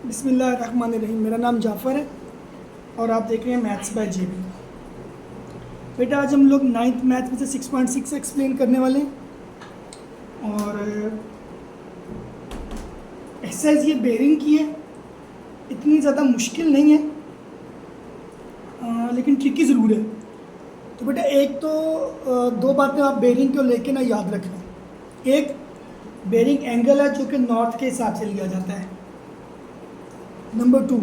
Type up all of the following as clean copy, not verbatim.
बिस्मिल्लाहिर्रहमानिर्रहीम। मेरा नाम जाफ़र है और आप देख रहे हैं मैथ्स बाय जेबी। बेटा आज हम लोग नाइन्थ मैथ में से 6.6 एक्सप्लेन करने वाले हैं और एक्सरसाइज ये बेरिंग की है। इतनी ज़्यादा मुश्किल नहीं है लेकिन ट्रिकी ज़रूर है। तो बेटा एक तो दो बातें आप बेरिंग को लेके ना याद रखना। एक, बेरिंग एंगल है जो कि नॉर्थ के हिसाब से लिया जाता है। नंबर 2,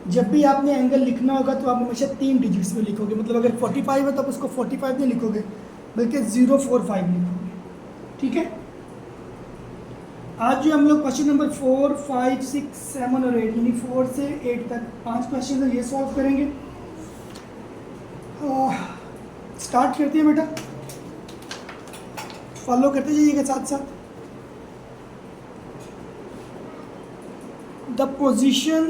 जब भी आपने एंगल लिखना होगा तो आप हमेशा 3 डिजिट्स में लिखोगे। मतलब अगर 45 है तो आप उसको 45 नहीं लिखोगे बल्कि 045 लिखोगे। ठीक है। आज जो हम लोग क्वेश्चन नंबर 4, 5, 6, 7 और 8 यानी 4 से 8 तक 5 क्वेश्चन है, ये सॉल्व करेंगे। स्टार्ट करते हैं बेटा, फॉलो करते जाइएगा साथ साथ। The position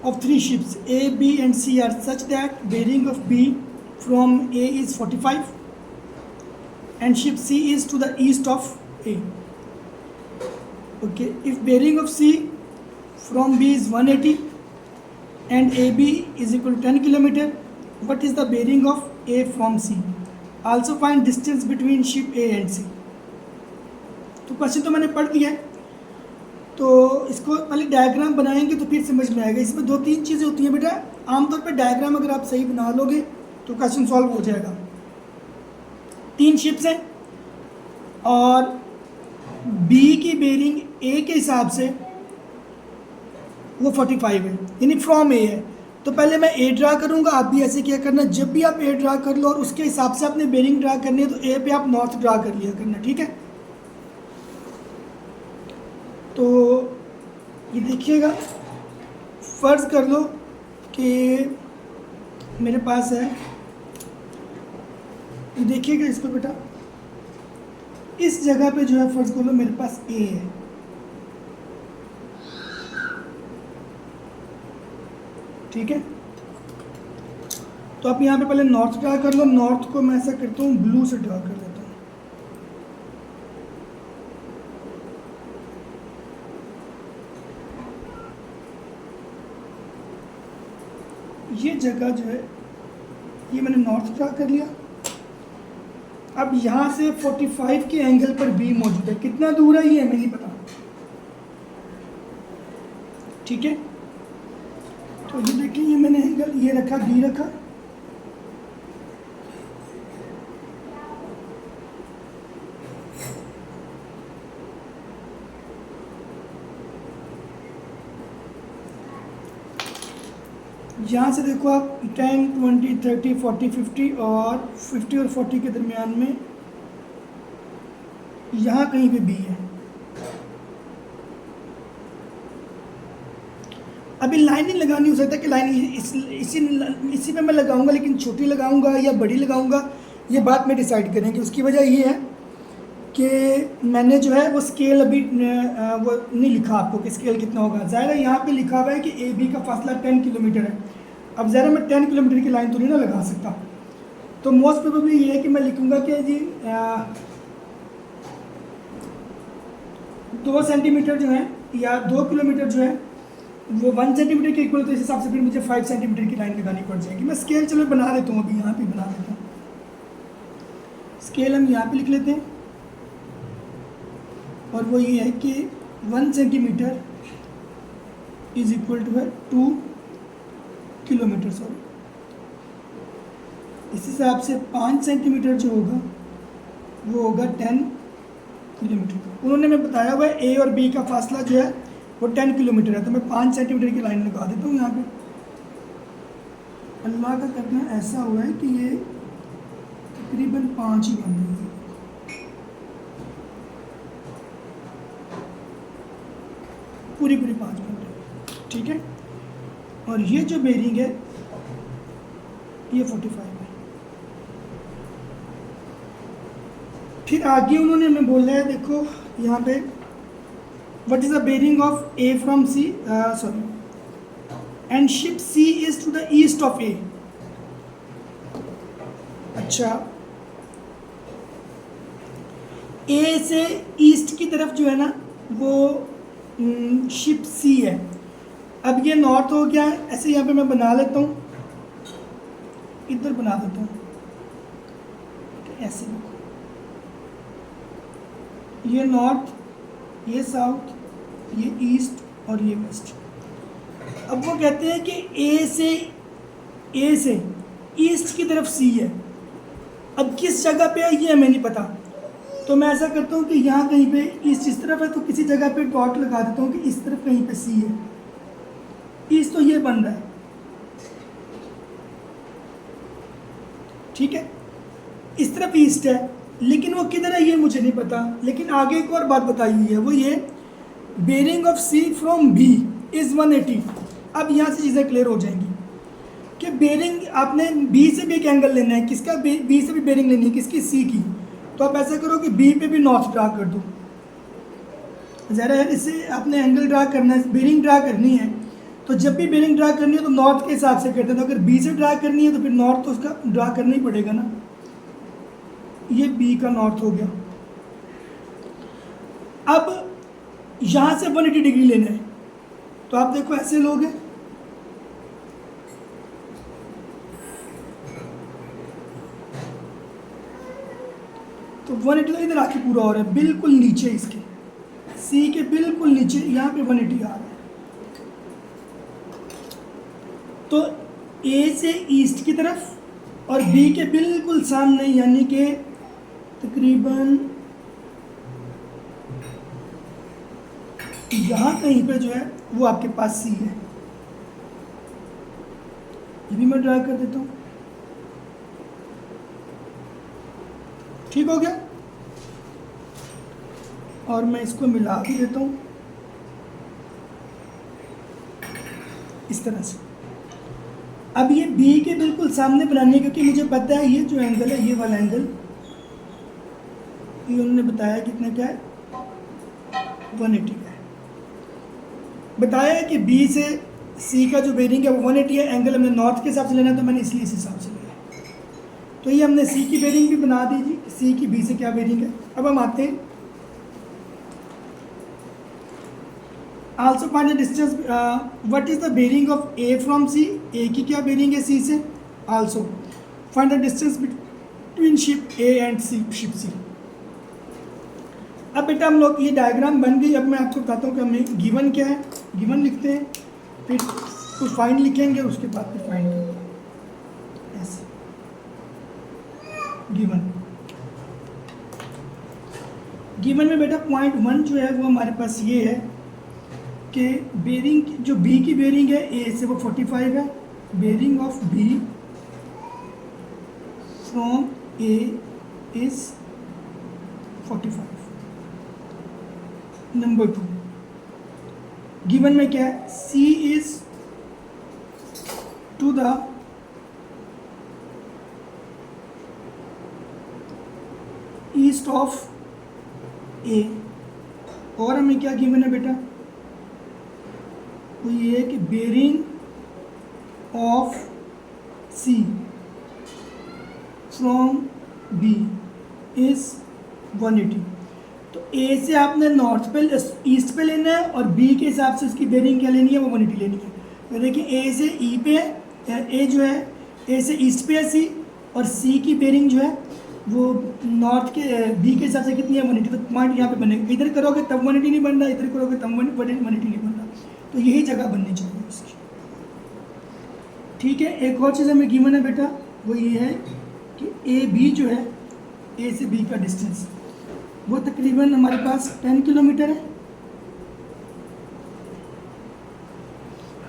of 3 ships A, B and C are such that bearing of B from A is 45 and ship C is to the east of A. Okay, if bearing of C from B is 180 and AB is equal to 10 km, what is the bearing of A from C? Also find distance between ship A and C. तो question तो मैंने पढ़ दिया है, तो इसको पहले diagram बनाएंगे तो फिर समझ में आएगा। इसमें 2-3 चीज़ें होती हैं बेटा। आमतौर पर डायग्राम अगर आप सही बना लोगे तो क्वेश्चन सॉल्व हो जाएगा। 3 शिप्स हैं और बी की बेरिंग ए के हिसाब से वो 45 है, यानी फ्रॉम ए है। तो पहले मैं ए ड्रा करूँगा, आप भी ऐसे क्या करना, जब भी आप ए ड्रा कर लो और उसके हिसाब से आपने बेरिंग ड्रा करनी है तो ए पे आप नॉर्थ ड्रा कर लिया करना। ठीक है। तो ये देखिएगा, फ़र्ज़ कर लो कि मेरे पास है, ये देखिएगा इसको बेटा, इस जगह पे जो है फ़र्ज़ कर लो मेरे पास ए है। ठीक है। तो आप यहाँ पे पहले नॉर्थ ड्रा कर लो। नॉर्थ को मैं ऐसा करता हूँ, ब्लू से ड्रा कर देता हूँ। ये जगह जो है ये मैंने नॉर्थ ड्रा कर लिया। अब यहाँ से 45 के एंगल पर बी मौजूद है। कितना दूर है ये हमें नहीं पता। ठीक है। तो ये देखिए, ये मैंने एंगल ये रखा, बी रखा। यहाँ से देखो आप 10, 20, 30, 40, 50 और 50 और 40 के दरमियान में यहाँ कहीं पे बी है। अभी लाइन नहीं लगानी, हो सकता है कि लाइन इसी पे मैं लगाऊंगा, लेकिन छोटी लगाऊंगा या बड़ी लगाऊंगा ये बात में डिसाइड करेंगे। उसकी वजह ये है कि मैंने जो है वो स्केल अभी वो नहीं लिखा आपको कि स्केल कितना होगा। ज़ाहिर है यहाँ पे लिखा हुआ है कि ए बी का फासला 10 किलोमीटर है। अब ज़रा मैं 10 किलोमीटर की लाइन तो नहीं ना लगा सकता। तो मोस्ट प्रोबेबली ये है कि मैं लिखूँगा कि जी 2 सेंटीमीटर जो है या 2 किलोमीटर जो है वो 1 सेंटीमीटर के इक्वल। तो इस हिसाब से फिर मुझे 5 सेंटीमीटर की लाइन लगानी पड़ जाएगी। मैं स्केल चलो बना देता हूँ, अभी यहाँ पे बना देता हूँ। स्केल हम यहाँ पे लिख लेते हैं और वो ये है कि 1 सेंटीमीटर इज इक्वल टू है 2 किलोमीटर। सॉरी, इस हिसाब से 5 सेंटीमीटर जो होगा वो होगा 10 किलोमीटर। उन्होंने मैं बताया हुआ है ए और बी का फासला जो है वो 10 किलोमीटर है। तो मैं 5 सेंटीमीटर की लाइन लगा देता हूँ यहाँ पे। अल्लाह का करना ऐसा हुआ है कि ये तकरीबन 5 ही बन रही है। पूरी 5 बन रही है। ठीक है। और ये जो बेरिंग है ये 45 है। फिर आगे उन्होंने हमें बोला है, देखो यहाँ पे, what is the bearing of A from C, sorry, and ship C is to the east of A. अच्छा, ए से ईस्ट की तरफ जो है ना वो शिप सी है। अब ये नॉर्थ हो गया, ऐसे यहाँ पे मैं बना लेता हूँ, इधर बना देता हूँ, ऐसे ये नॉर्थ, ये साउथ, ये ईस्ट और ये वेस्ट। अब वो कहते हैं कि ए से ईस्ट की तरफ सी है। अब किस जगह पे है ये हमें नहीं पता, तो मैं ऐसा करता हूँ कि यहाँ कहीं पे ईस्ट इस तरफ है, तो किसी जगह पे डॉट लगा देता हूँ कि इस तरफ कहीं पे सी है। ईस्ट तो ये बन रहा है, ठीक है, इस तरफ ईस्ट है, लेकिन वो किधर है ये मुझे नहीं पता। लेकिन आगे एक और बात बताई हुई है, वो ये bearing of C from B is 180। अब यहाँ से चीज़ें क्लियर हो जाएंगी कि बेरिंग आपने बी से भी एक एंगल लेना है, किसका, बी से भी बेरिंग लेनी है, किसकी, सी की। तो आप ऐसा करो कि बी पे भी नॉर्थ ड्रा कर दो, ज़रा यार इससे आपने एंगल ड्रा करना है, बेरिंग ड्रा करनी है, तो जब भी बेरिंग ड्रा करनी है तो नॉर्थ के हिसाब से करते हैं। तो अगर बी से ड्रा करनी है तो फिर नॉर्थ तो उसका ड्रा करना ही पड़ेगा ना। ये बी का नॉर्थ हो गया। अब यहाँ से 180 डिग्री लेना है, तो आप देखो ऐसे लोग हैं, तो 180 तो इधर आके पूरा हो रहा है, बिल्कुल नीचे इसके, सी के बिल्कुल नीचे यहाँ पे 180 आ रहा है। तो ए से ईस्ट की तरफ और बी के बिल्कुल सामने, यानी कि तकरीबन यहाँ कहीं पे जो है वो आपके पास सी है। ये भी मैं ड्रा कर देता हूँ, ठीक हो गया। और मैं इसको मिला भी देता हूँ इस तरह से। अब ये बी के बिल्कुल सामने बनानी है, क्योंकि मुझे पता है ये जो एंगल है, ये वाला एंगल, ये उन्होंने बताया कितने का है, 180 का है। बताया है कि बी से सी का जो बेरिंग है वो 180 है, एंगल हमने नॉर्थ के हिसाब से लेना है, तो मैंने इसलिए इस हिसाब से लिया। तो ये हमने सी की बेरिंग भी बना दी जी, सी की बी से क्या बेरिंग है। अब हम आते हैं, also find the distance, what is the bearing of A from C, A की क्या बेरिंग है सी से। Also find the distance between ship A and ship C. अब बेटा हम लोग, ये डायग्राम बन गई। अब मैं आपको बताता हूँ कि हमें गिवन क्या है। गिवन लिखते हैं, फिर कुछ फाइंड लिखेंगे, उसके बाद फिर फाइंड करेंगे ऐसे। गिवन में बेटा पॉइंट 1 जो है वो हमारे पास ये है कि बेरिंग जो बी की बेरिंग है ए से वो 45 है। Bearing of B from A is 45। Number 2, given में क्या है, C is to the east of A. और हमें क्या गिवन है बेटा, वो ये है कि bearing of C from B is 180। तो ए से आपने नॉर्थ पे, ईस्ट पे लेना है, और बी के हिसाब से उसकी बेरिंग क्या लेनी है, वो 180 लेनी है। तो देखिए ए से ई पे है, ए जो है ए से ईस्ट पे है सी, और सी की बेरिंग जो है वो नॉर्थ के, बी के हिसाब से कितनी है, 180। तो पॉइंट यहाँ पे बनेगा, इधर करोगे तब 180 नहीं बन रहा, इधर करोगे तब 180 नहीं बन रहा। तो यही जगह बननी चाहिए इसकी, ठीक है। एक और चीज़ हमें गिवन है बेटा, वो ये है कि ए बी जो है, ए से बी का डिस्टेंस वो तकरीबन हमारे पास 10 किलोमीटर है,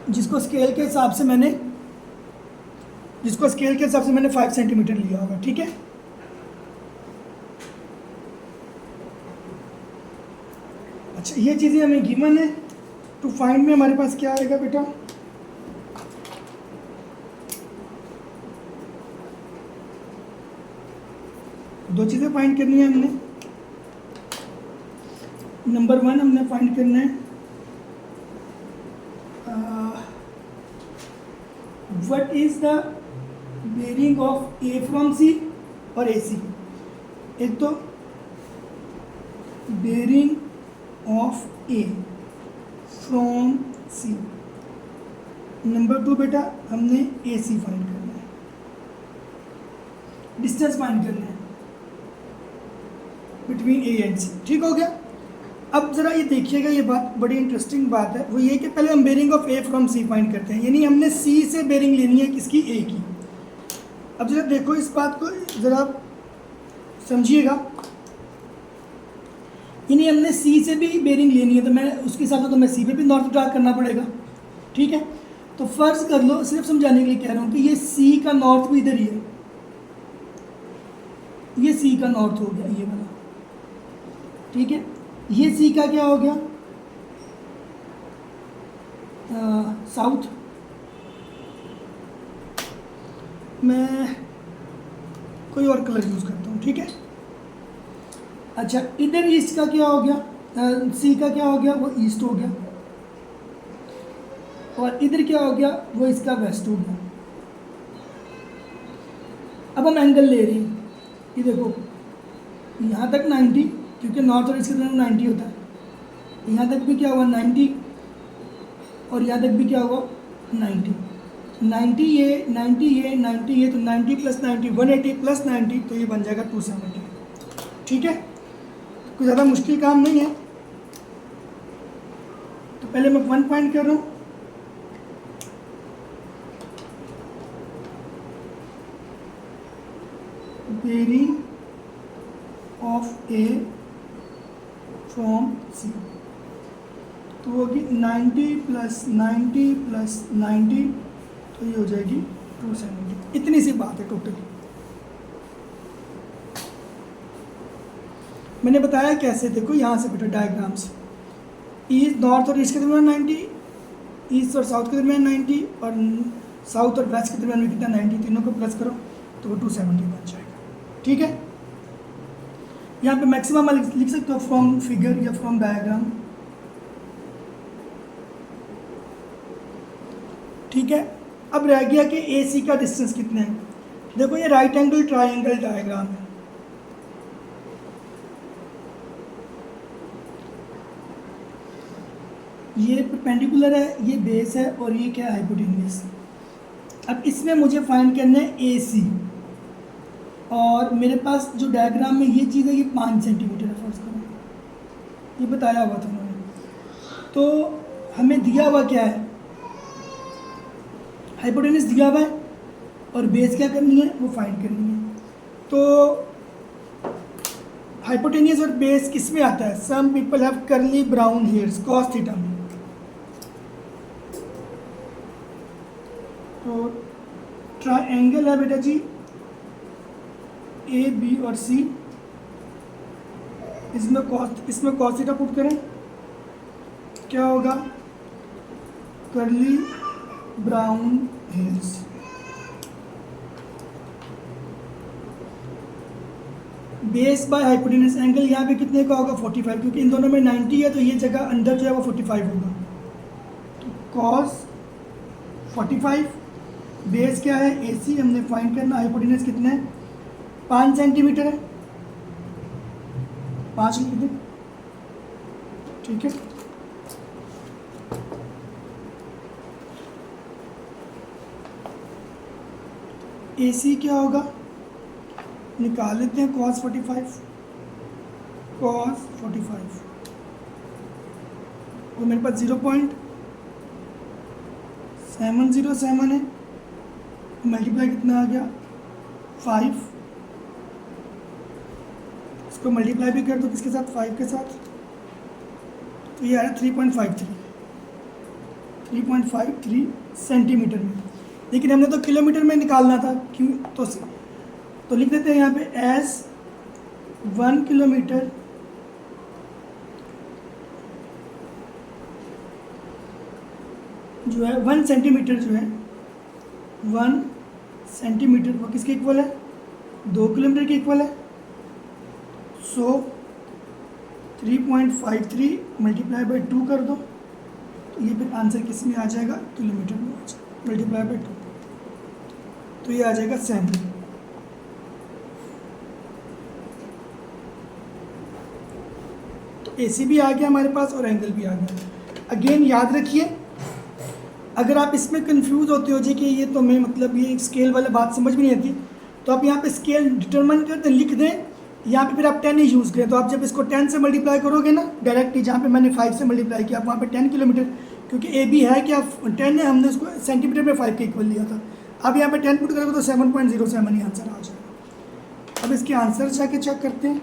जिसको स्केल के हिसाब से मैंने 5 सेंटीमीटर लिया होगा, ठीक है। अच्छा, ये चीज़ें हमें गिवन है। टू फाइंड में हमारे पास क्या आएगा बेटा, दो चीज़ें फाइंड करनी है हमने। नंबर 1 हमने फाइंड करना है what is the bearing of A from C और ए सी। एक तो bearing of A from C, number 2 बेटा हमने ए सी फाइंड करना है, डिस्टेंस फाइंड करना है बिटवीन ए एंड सी। ठीक हो गया। अब ज़रा ये देखिएगा, ये बात बड़ी इंटरेस्टिंग बात है, वो ये कि पहले हम bearing of A from C find करते हैं, यानी हमने सी से बेरिंग लेनी है किसकी, ए की। अब ज़रा देखो इस बात को ज़रा समझिएगा, यानी हमने सी से भी बेरिंग लेनी है, तो मैं उसके हिसाब से तो मैं सी पे भी नॉर्थ ड्रा करना पड़ेगा। ठीक है, तो फर्ज कर लो, सिर्फ समझाने के लिए कह रहा हूँ कि ये सी का नॉर्थ भी इधर ही है, ये सी का नॉर्थ हो गया ये वाला। ठीक है, ये सी का क्या हो गया, साउथ। मैं कोई और कलर यूज़ करता हूँ। ठीक है, अच्छा इधर ईस्ट का क्या हो गया, सी का क्या हो गया, वो ईस्ट हो गया, और इधर क्या हो गया, वो इसका वेस्ट हो गया। अब हम एंगल ले रहे हैं, ये देखो यहाँ तक 90, क्योंकि नॉर्थ और ईस्ट के दरमियान 90 होता है, यहाँ तक भी क्या हुआ 90, और यहाँ तक भी क्या हुआ 90, 90 ये 90 ये 90 ये, तो 90 प्लस 90 180 प्लस 90, तो ये बन जाएगा 270। ठीक है, कोई ज़्यादा मुश्किल काम नहीं है। तो पहले मैं 1 पॉइंट कर रहा हूँ, बेरिंग ऑफ ए फ्रॉम सी, तो होगी 90 प्लस 90 प्लस 90, तो ये हो जाएगी 270। इतनी सी बात है टोटल। मैंने बताया कैसे, देखो यहाँ से बेटा डायग्राम से, ईस्ट नॉर्थ और ईस्ट के दरमियान 90, ईस्ट और साउथ के दरमियान 90, और साउथ और वेस्ट के दरमियान में कितना 90, तीनों को प्लस करो तो वो 270 बन जाएगा। ठीक है, यहाँ पे मैक्सिमम लिख सकते हो फ्रॉम फिगर या फ्रॉम डायग्राम। ठीक है, अब रह गया कि ए सी का डिस्टेंस कितना है। देखो ये राइट एंगल ट्राइंगल डायग्राम है, ये परपेंडिकुलर है, ये बेस है, और ये क्या है हाइपोटेन्यूस। अब इसमें मुझे फाइंड करना है ए सी, और मेरे पास जो डायग्राम में ये चीज़ है ये 5 सेंटीमीटर है फर्ज करो, ये बताया हुआ था उन्होंने। तो हमें दिया हुआ क्या है, हाइपोटेन्यूस दिया हुआ है, और बेस क्या करनी है, वो फाइंड करनी है। तो हाइपोटेन्यूस और बेस किस में आता है, some people have curly brown hairs, cos theta में। तो ट्रायंगल है बेटा जी ए बी और सी, इसमें कॉस थीटा पुट करें, क्या होगा, curly brown hairs. Base by hypotenuse angle यहाँ पे कितने का होगा 45, क्योंकि इन दोनों में 90 है, तो ये जगह अंदर जो है वो 45 होगा। तो कॉस 45, बेस क्या है ए सी, हमने फाइंड करना, हाइपोटेन्यूस कितना है 5 सेंटीमीटर है, 5 लिख दें। ठीक है, ए सी क्या होगा, निकाल लेते हैं cos 45, cos 45, वो मेरे पास 0.707 है, मल्टीप्लाई कितना आ गया 5, इसको मल्टीप्लाई भी कर दो किसके साथ, 5 के साथ, तो ये आ रहा है 3.53 सेंटीमीटर में। लेकिन हमने तो किलोमीटर में निकालना था, क्यों, तो लिख देते हैं यहाँ पे एज 1 किलोमीटर जो है 1 सेंटीमीटर जो है 1 सेंटीमीटर वो किसके इक्वल है, 2 किलोमीटर के इक्वल है। सो 3.53 मल्टीप्लाई बाई 2 कर दो, तो ये फिर आंसर किस में आ जाएगा, किलोमीटर में आ जाएगा, मल्टीप्लाई बाई 2, तो ये आ जाएगा 7। तो AC भी आ गया हमारे पास और एंगल भी आ गया। अगेन याद रखिए अगर आप इसमें कंफ्यूज होते हो जी कि ये तो मैं मतलब ये स्केल वाला बात समझ में नहीं आती, तो आप यहाँ पे स्केल डिटरमाइन कर दें, लिख दें, यहाँ पे फिर आप 10 ही यूज़ करें। तो आप जब इसको 10 से मल्टीप्लाई करोगे ना डायरेक्टली, जहाँ पे मैंने 5 से मल्टीप्लाई किया, आप वहाँ पे 10 किलोमीटर, क्योंकि ए बी है क्या 10 है, हमने उसको सेंटीमीटर में 5 के इक्वल लिया था। अब यहाँ पे 10 पुट करोगे तो 7.07 ही आंसर आ जाएगा। अब इसके आंसर जाके चेक करते हैं।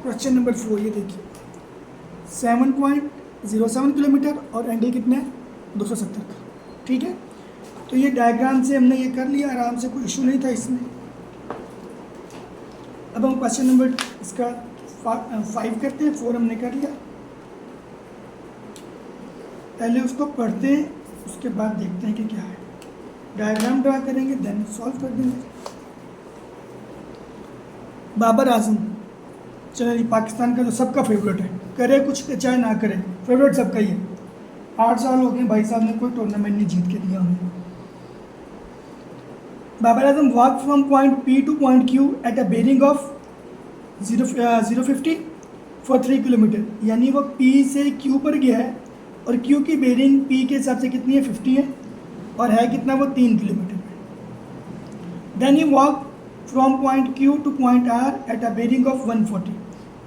क्वेश्चन नंबर 4 ये देखिए, 7.07 किलोमीटर और एंगल कितना है 270 का, ठीक है। तो ये डायग्राम से हमने ये कर लिया आराम से, कोई इशू नहीं था इसमें। अब हम क्वेश्चन नंबर इसका 5 करते हैं, 4 हमने कर लिया। पहले उसको पढ़ते हैं, उसके बाद देखते हैं कि क्या है। डायग्राम ड्रा करेंगे, देन सॉल्व कर देंगे। बाबर आजम, चलो जी, पाकिस्तान का जो सबका फेवरेट है, करे कुछ चाहे ना करे, फेवरेट सबका ही है। 8 साल हो गए भाई साहब ने कोई टूर्नामेंट नहीं जीत के दिया हमें। Babar Azam walk from point P to point Q at a bearing of 050 for 3 kilometre, यानी वो पी से क्यू पर गया है और क्यू की बेरिंग पी के हिसाब से कितनी है 50 है, और है कितना वो 3 किलोमीटर में। Then he walk from point Q to point R at a bearing of 140,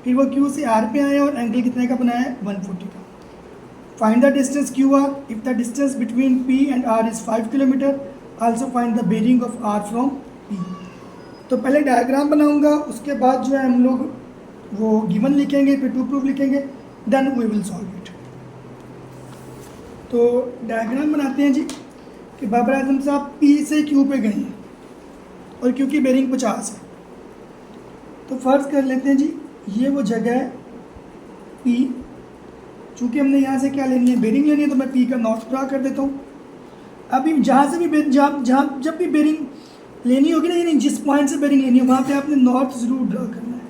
फिर वो क्यू से आर पे आया और एंगल कितने का बनाया है 140 का। Find the distance Q R if the distance between P and R is 5 kilometre, also find the bearing of R from P. तो पहले डायग्राम बनाऊंगा, उसके बाद जो है हम लोग वो गिवन लिखेंगे, फिर टू प्रूफ लिखेंगे, then we will solve it. तो डायग्राम बनाते हैं जी कि बाबर आजम साहब पी से क्यू पे गए हैं और क्यू की बेरिंग 50 है। तो फर्ज कर लेते हैं जी ये वो जगह है पी, चूँकि हमने यहाँ से क्या लेनी है बेरिंग लेनी है, तो मैं पी का नॉर्थ ड्रा कर देता हूँ। अभी जहाँ से भी जहाँ जब भी बेरिंग लेनी होगी ना, यानी जिस पॉइंट से बेरिंग लेनी है वहाँ पे आपने नॉर्थ ज़रूर ड्रा करना है।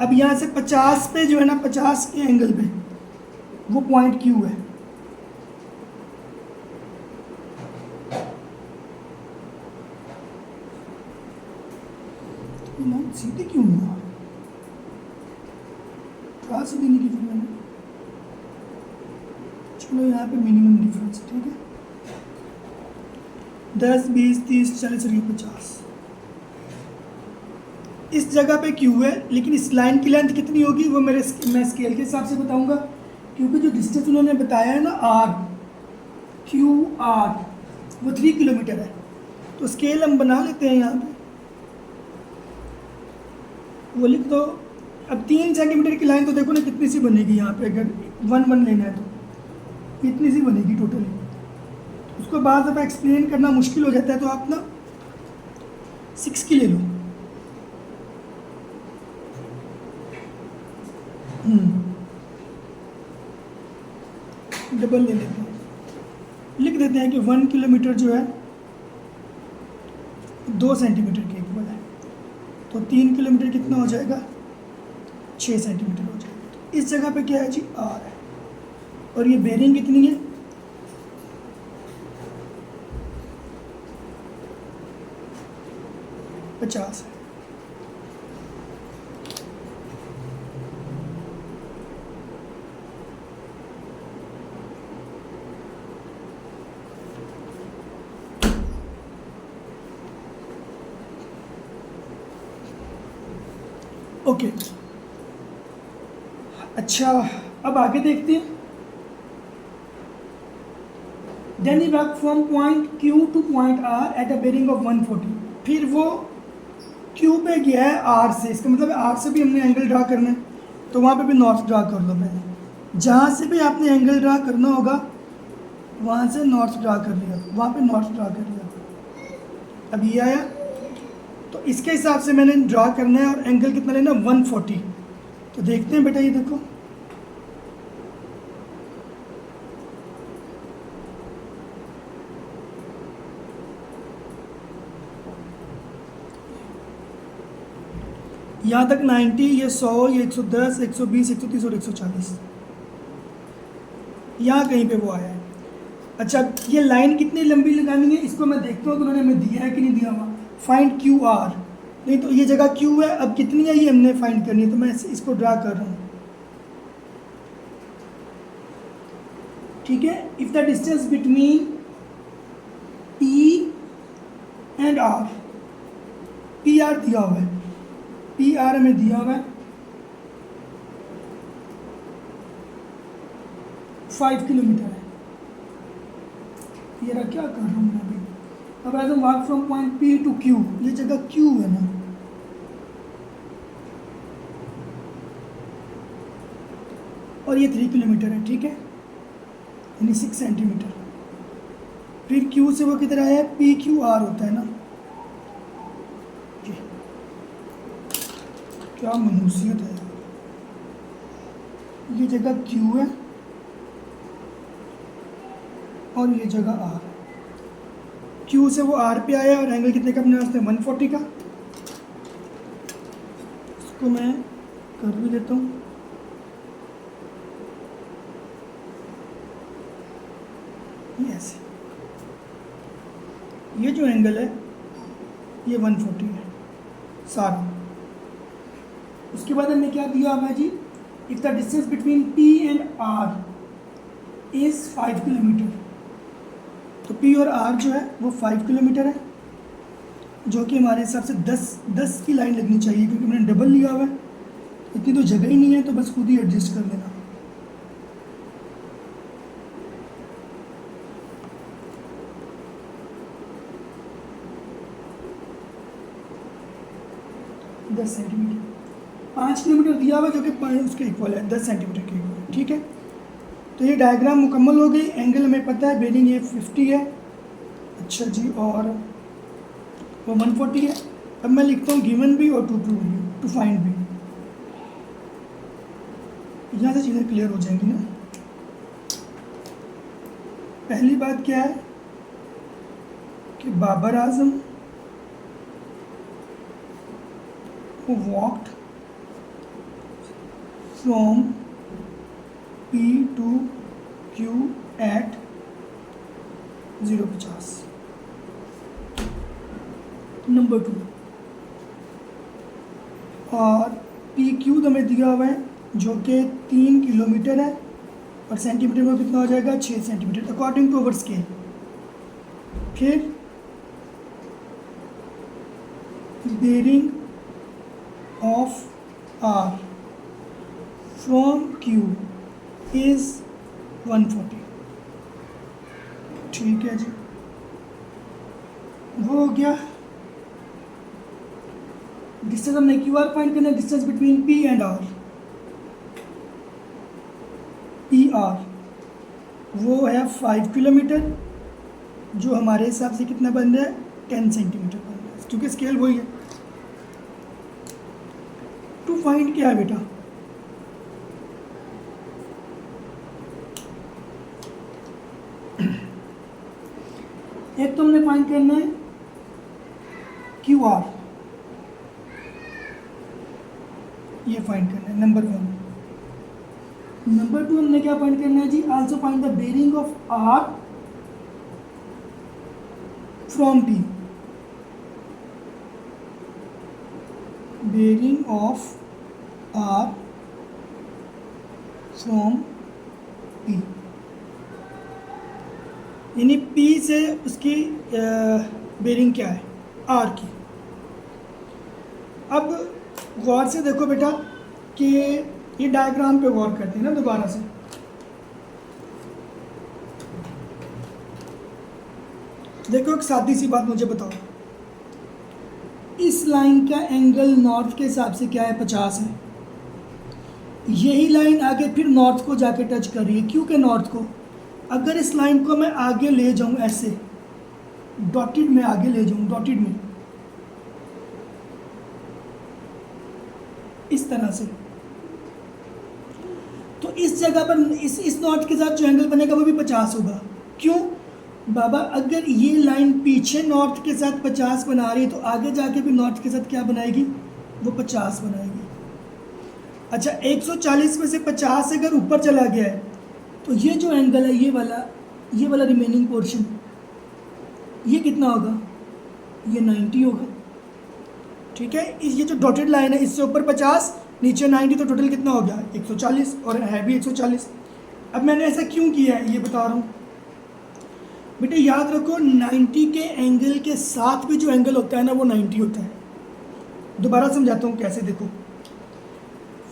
अब यहाँ से 50 पे जो है ना, 50 के एंगल पे वो पॉइंट क्यू है। सीधी क्यों हुआ, थोड़ा सी देने की फिर मैंने, चलो यहाँ पे मिनिमम डिफरेंस, ठीक है। 10, 20, 30, 40, 50 इस जगह पे क्यू है, लेकिन इस लाइन की लेंथ कितनी होगी वो मैं स्केल के हिसाब से बताऊंगा, क्योंकि जो डिस्टेंस उन्होंने बताया है ना आर, क्यू आर, वो 3 किलोमीटर है। तो स्केल हम बना लेते हैं यहाँ पे, वो लिख दो। अब 3 सेंटीमीटर की लाइन तो देखो ना कितनी सी बनेगी यहाँ पे, अगर 1 लेना है तो इतनी सी बनेगी टोटली। उसको बाद दफ़ा एक्सप्लेन करना मुश्किल हो जाता है, तो आप ना 6 की ले लो। डबल ले लेते हैं, लिख देते हैं कि 1 किलोमीटर जो है 2 सेंटीमीटर के इक्वल है। तो 3 किलोमीटर कितना हो जाएगा 6 सेंटीमीटर हो जाएगा। तो इस जगह पे क्या है जी आर है, और ये बेरिंग कितनी है 50 है। ओके अच्छा, अब आगे देखते हैं। Then he walk from point Q to point R at a bearing of 140, फिर वो क्यू पे गया है आर से, इसका मतलब आर से भी हमने एंगल ड्रा करना है, तो वहाँ पे भी नॉर्थ ड्रा कर लो। पहले जहाँ से भी आपने एंगल ड्रा करना होगा वहाँ से नॉर्थ ड्रा कर लिया, वहाँ पे नॉर्थ ड्रा कर लिया। अब ये आया, तो इसके हिसाब से मैंने ड्रा करना है, और एंगल कितना लेना 140। तो देखते हैं बेटा, ये देखो यहाँ तक 90, ये 100, ये 110, 120, 130 और 140, यहाँ कहीं पे वो आया है। अच्छा, ये लाइन कितनी लंबी लगानी है इसको मैं देखता हूँ, तो उन्होंने हमें दिया है कि नहीं दिया हुआ। फाइंड क्यू आर, नहीं तो ये जगह क्यू है, अब कितनी है ये हमने फाइंड करनी है, तो मैं इसको ड्रा कर रहा हूँ। ठीक है, if the distance between P and R, P R दिया हुआ है, पी आर हमें दिया हुआ है 5 किलोमीटर है। ये रहा, क्या कर रहा हूँ मैं अभी। अब आज हम walk from point P to Q, ये जगह क्यू है ना, और ये 3 किलोमीटर है। ठीक है, यानी 6 सेंटीमीटर। फिर क्यू से वो किधर आया है, पी क्यू आर होता है ना। क्या मनूसियत है, ये जगह क्यू है और ये जगह आर। क्यू से वो आर पे आया और एंगल कितने का अपने वास्ते 140 का। इसको मैं कर भी देता हूँ। ये ऐसे, ये जो एंगल है ये 140 है सारा। उसके बाद हमने क्या दिया हमें जी, if the distance between P and R is 5 kilometre, तो पी और आर जो है वो 5 किलोमीटर है, जो कि हमारे हिसाब से 10 की लाइन लगनी चाहिए, क्योंकि मैंने डबल लिया हुआ है, इतनी तो जगह ही नहीं है, तो बस खुद ही एडजस्ट कर लेना। दस सेंटीमीटर, 5 किलोमीटर दिया हुआ जो कि उसके इक्वल है, 10 सेंटीमीटर के इक्वल है। ठीक है, तो ये डायग्राम मुकम्मल हो गई। एंगल हमें पता है, बेरिंग ये 50 है। अच्छा जी, और वो 140 है। अब मैं लिखता हूँ गिवन भी और टू प्रूव भी, टू फाइंड भी। यहाँ से चीज़ें क्लियर हो जाएंगी ना। पहली बात क्या है कि Babar Azam walked from P to Q at 050। Number 2, और PQ हमें दिया हुआ है जो कि 3 किलोमीटर है, और सेंटीमीटर में कितना हो जाएगा 6 centimetre according to our scale. फिर bearing of R from Q is 140। ठीक है जी, वो हो गया। डिस्टेंस हमने क्यू आर फाइंड करना है, distance between P and R. P R वो है 5 किलोमीटर, जो हमारे हिसाब से कितना बन रहा है 10 सेंटीमीटर बन रहा है, क्योंकि स्केल वही है। टू फाइंड क्या है बेटा, एक तो हमने फाइंड करना है क्यू आर, ये फाइंड करना है नंबर 1। नंबर 2 हमने क्या फाइंड करना है जी, also find the bearing of R from P. Bearing of R from P, यानी P से उसकी बेरिंग क्या है R की। अब गौर से देखो बेटा कि ये डायग्राम पे गौर करते हैं ना दोबारा से। देखो एक सादी सी बात मुझे बताओ, इस लाइन का एंगल नॉर्थ के हिसाब से क्या है 50 है। यही लाइन आगे फिर नॉर्थ को जाके टच कर रही है, क्योंकि नॉर्थ को अगर इस लाइन को मैं आगे ले जाऊं ऐसे डॉटेड में आगे ले जाऊं, डॉटेड में इस तरह से, तो इस जगह पर इस नॉट के साथ जो एंगल बनेगा वो भी 50 होगा। क्यों बाबा, अगर ये लाइन पीछे नॉर्थ के साथ 50 बना रही है तो आगे जाके भी नॉर्थ के साथ क्या बनाएगी, वो 50 बनाएगी। अच्छा 140 में से 50 अगर ऊपर चला गया है तो ये जो एंगल है ये वाला रिमेनिंग पोर्शन ये कितना होगा, ये 90 होगा। ठीक है, ये जो डॉटेड लाइन है इससे ऊपर 50, नीचे 90, तो टोटल कितना हो गया 140, और है भी 140। अब मैंने ऐसा क्यों किया है ये बता रहा हूँ बेटे। याद रखो 90 के एंगल के साथ भी जो एंगल होता है ना वो 90 होता है। दोबारा समझाता हूँ कैसे, देखो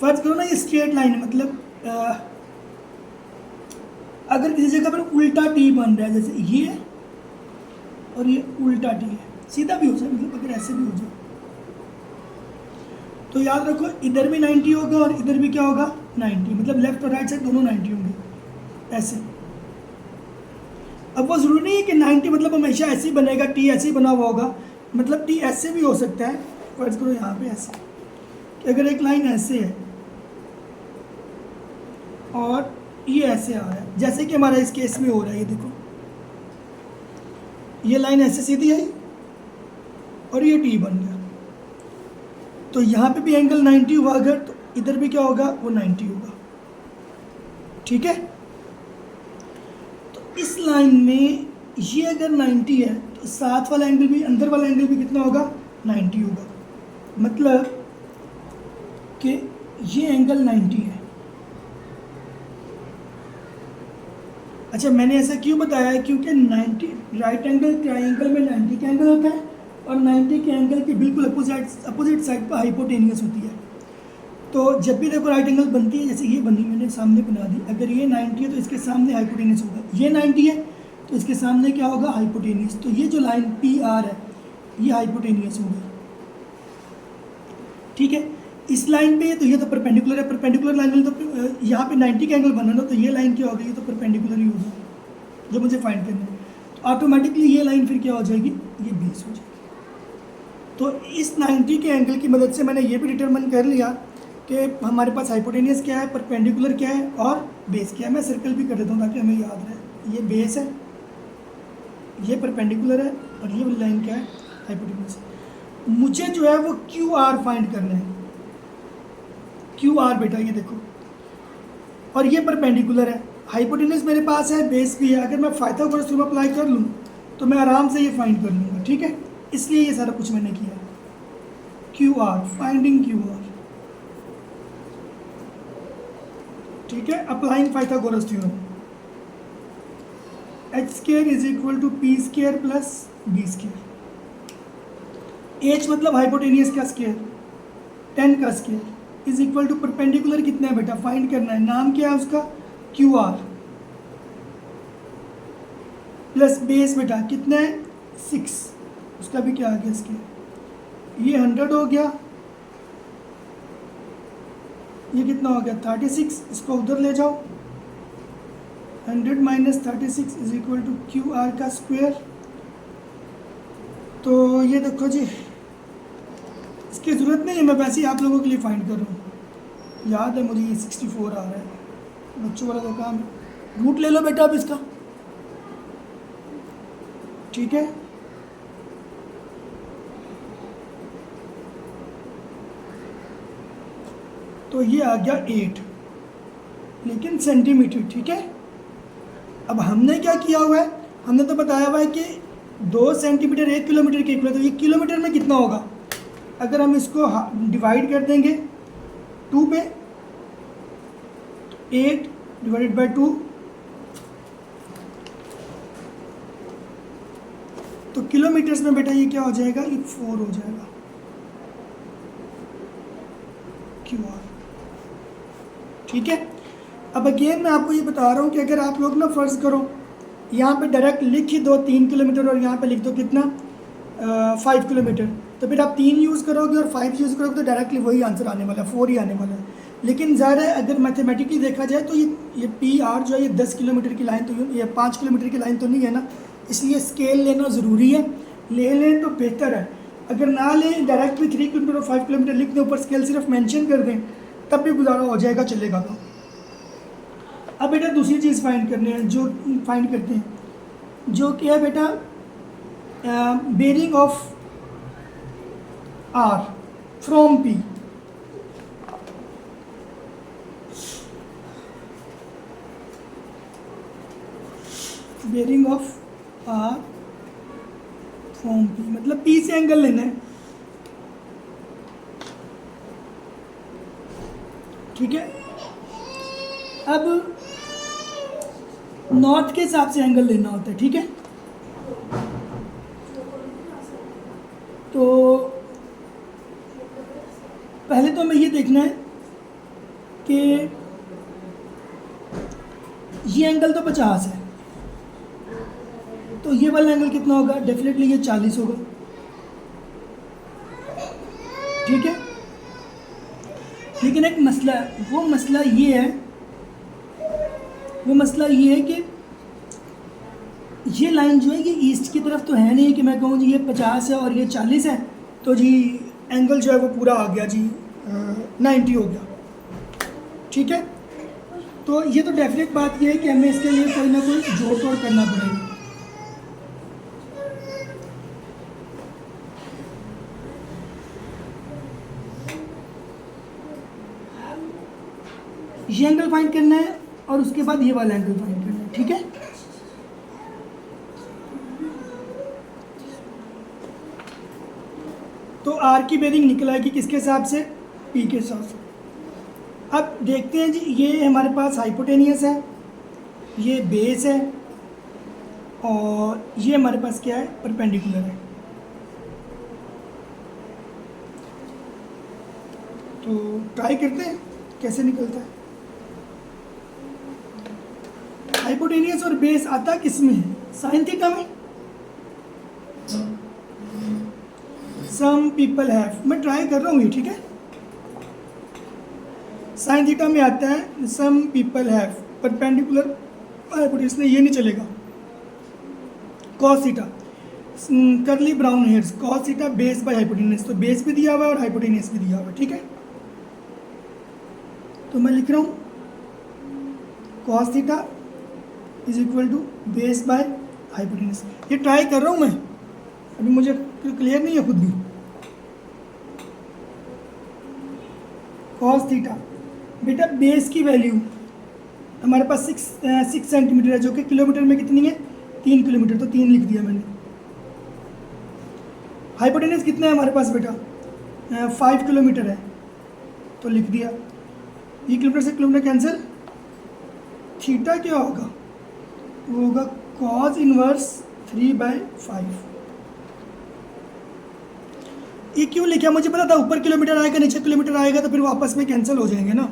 फर्ज करो ना ये स्ट्रेट लाइन है, मतलब अगर किसी जगह पर उल्टा टी बन रहा है, जैसे ये और ये उल्टा टी है, सीधा भी हो जाए, मतलब अगर ऐसे भी हो जाए तो याद रखो इधर भी 90 होगा और इधर भी क्या होगा 90, मतलब लेफ्ट और राइट साइड दोनों 90 होंगे ऐसे। अब वो ज़रूरी नहीं है कि 90 मतलब हमेशा ऐसे ही बनेगा, टी ऐसे ही बना हुआ होगा, मतलब टी ऐसे भी हो सकता है। फर्ज करो यहाँ पे ऐसे कि अगर एक लाइन ऐसे है और ये ऐसे आ रहा है, जैसे कि हमारा इस केस में हो रहा है, ये देखो ये लाइन ऐसे सीधी आई और ये टी बन गया, तो यहाँ पे भी एंगल 90 हुआ अगर, तो इधर भी क्या होगा वो 90 होगा। ठीक है, तो इस लाइन में ये अगर 90 है तो साथ वाला एंगल भी, अंदर वाला एंगल भी कितना होगा 90 होगा, मतलब कि ये एंगल 90 है। अच्छा मैंने ऐसा क्यों बताया है, क्योंकि 90 राइट एंगल ट्राइंगल में 90 का एंगल होता है और 90 के एंगल के बिल्कुल अपोजिट साइड पर हाइपोटेनियस होती है। तो जब भी देखो राइट एंगल बनती है, जैसे ये बनी मैंने सामने बना दी, अगर ये 90 है तो इसके सामने हाइपोटेनियस होगा, ये 90 है तो इसके सामने क्या होगा हाइपोटेनियस, तो ये जो लाइन पी आर है ये हाइपोटेनियस होगी। ठीक है, इस लाइन पे तो ये तो परपेंडिकुलर है, परपेंडिकुलर लाइन में तो यहाँ पे 90 का एंगल बना ना, तो ये लाइन क्या होगी, ये तो परपेंडिकुलर ही होगा जो मुझे फाइंड करना है, तो ऑटोमेटिकली ये लाइन फिर क्या हो जाएगी, ये बेस हो जाएगी। तो इस 90 के एंगल की मदद से मैंने ये भी डिटरमिन कर लिया कि हमारे पास हाइपोटेनियस क्या है, परपेंडिकुलर क्या है और बेस क्या है। मैं सर्कल भी कर देता हूँ ताकि हमें याद रहे, ये बेस है, ये परपेंडिकुलर है और ये लाइन क्या है हाइपोटेनियस। मुझे जो है वो क्यू आर फाइंड करना है, क्यू आर बेटा ये देखो, और ये परपेंडिकुलर है, हाइपोटेनियस मेरे पास है, बेस भी है। अगर मैं पाइथागोरस थ्योरम अप्लाई कर लूँ तो मैं आराम से ये फाइंड कर लूँगा। ठीक है, इसलिए ये सारा कुछ मैंने किया, Q R, finding Q R. ठीक है, applying Pythagoras theorem, H square is equal to P square plus B square. H मतलब हाइपोटेनियस का स्क्वायर, 10 का square is equal to perpendicular कितना है बेटा फाइंड करना है, नाम क्या है उसका क्यू आर, प्लस बेस बेटा कितना है 6, उसका भी क्या आ गया स्क्वायर, ये 100 हो गया, ये कितना हो गया 36, इसको उधर ले जाओ, 100 minus 36 is equal to Q R का स्क्वायर। तो ये देखो जी, इसकी ज़रूरत नहीं है, मैं वैसे ही आप लोगों के लिए फाइंड कर रहा हूँ, याद है मुझे ये 64 आ रहा है, बच्चों वाला तो काम है, रूट ले लो बेटा अब इसका। ठीक है, तो ये आ गया 8 लेकिन सेंटीमीटर। ठीक है, अब हमने क्या किया हुआ है, हमने तो बताया हुआ है कि 2 सेंटीमीटर 1 किलोमीटर के इक्वल, तो ये किलोमीटर में कितना होगा, अगर हम इसको डिवाइड कर देंगे 2 पे, 8 डिवाइडेड बाई 2, तो किलोमीटर्स में बेटा ये क्या हो जाएगा, ये 4 हो जाएगा क्यू आर। ठीक है, अब अगेन मैं आपको ये बता रहा हूँ कि अगर आप लोग ना फ़र्ज़ करो यहाँ पे डायरेक्ट लिख ही दो 3 किलोमीटर और यहाँ पे लिख दो कितना 5 किलोमीटर, तो फिर आप 3 यूज़ करोगे और 5 यूज़ करोगे तो डायरेक्टली वही आंसर आने वाला है, 4 ही आने वाला है। लेकिन ज़्यादा अगर मैथमेटिकली देखा जाए तो ये पी आर जो है ये 10 किलोमीटर की लाइन, तो ये 5 किलोमीटर की लाइन तो नहीं है ना, इसलिए स्केल लेना ज़रूरी है, ले लें तो बेहतर है। अगर ना लें डायरेक्ट भी 3 किलोमीटर और 5 किलोमीटर लिख दें, ऊपर स्केल सिर्फ मेंशन कर दें, तब भी गुजारा हो जाएगा, चलेगा। तो अब बेटा दूसरी चीज़ फाइंड करनी है, जो फाइंड करते हैं, जो क्या है बेटा bearing of R from P. Bearing of R from P मतलब पी से एंगल लेना है, ठीक है। अब नॉर्थ के हिसाब से एंगल लेना होता है, ठीक है। तो पहले तो हमें ये देखना है कि ये एंगल तो 50 है, तो ये वाला एंगल कितना होगा? डेफिनेटली ये 40 होगा, ठीक है। लेकिन एक मसला है, वो मसला ये है कि ये लाइन जो है ये ईस्ट की तरफ तो है नहीं कि मैं कहूँ जी ये 50 है और ये 40 है, तो जी एंगल जो है वो पूरा आ गया जी 90 हो गया, ठीक है। तो ये तो डेफिनेट बात ये है कि हमें इसके लिए कोई ना कोई जोड़ तोड़ करना पड़ेगा। ये एंगल फाइंड करना है और उसके बाद ये वाला एंगल फाइंड करना है, ठीक है। तो आर की बेरिंग निकल आएगी किसके हिसाब से? पी के हिसाब से। अब देखते हैं जी, ये हमारे पास हाइपोटेनियस है, ये बेस है, और ये हमारे पास क्या है? परपेंडिकुलर है। तो ट्राई करते हैं कैसे निकलता है। हाइपोटेनियस और बेस आता किस में है? साइन थीटा में। सम पीपल हैव, मैं ट्राई कर रहा हूँ ये, ठीक है। साइन थीटा में आता है some people have perpendicular hypotenuse में, ये नहीं चलेगा। Cos theta, curly brown hairs, cos theta base by hypotenuse, तो बेस भी दिया हुआ है और हाइपोटेनियस भी दिया हुआ है, ठीक है। तो मैं लिख रहा हूँ cos theta is equal to base by hypotenuse. ये ट्राई कर रहा हूँ मैं, अभी मुझे क्लियर नहीं है खुद भी। कॉस थीटा, बेटा बेस की वैल्यू हमारे पास 6 सेंटीमीटर है, जो कि किलोमीटर में कितनी है? 3 किलोमीटर, तो 3 लिख दिया मैंने। हाइपोटेनियस कितना है हमारे पास बेटा? 5 किलोमीटर है, तो लिख दिया। ये किलोमीटर से किलोमीटर कैंसिल, थीटा क्या होगा? वो होगा कॉस इनवर्स 3/5। ये क्यों लिखा? मुझे पता था ऊपर किलोमीटर आएगा नीचे किलोमीटर आएगा तो फिर वापस में कैंसिल हो जाएंगे ना।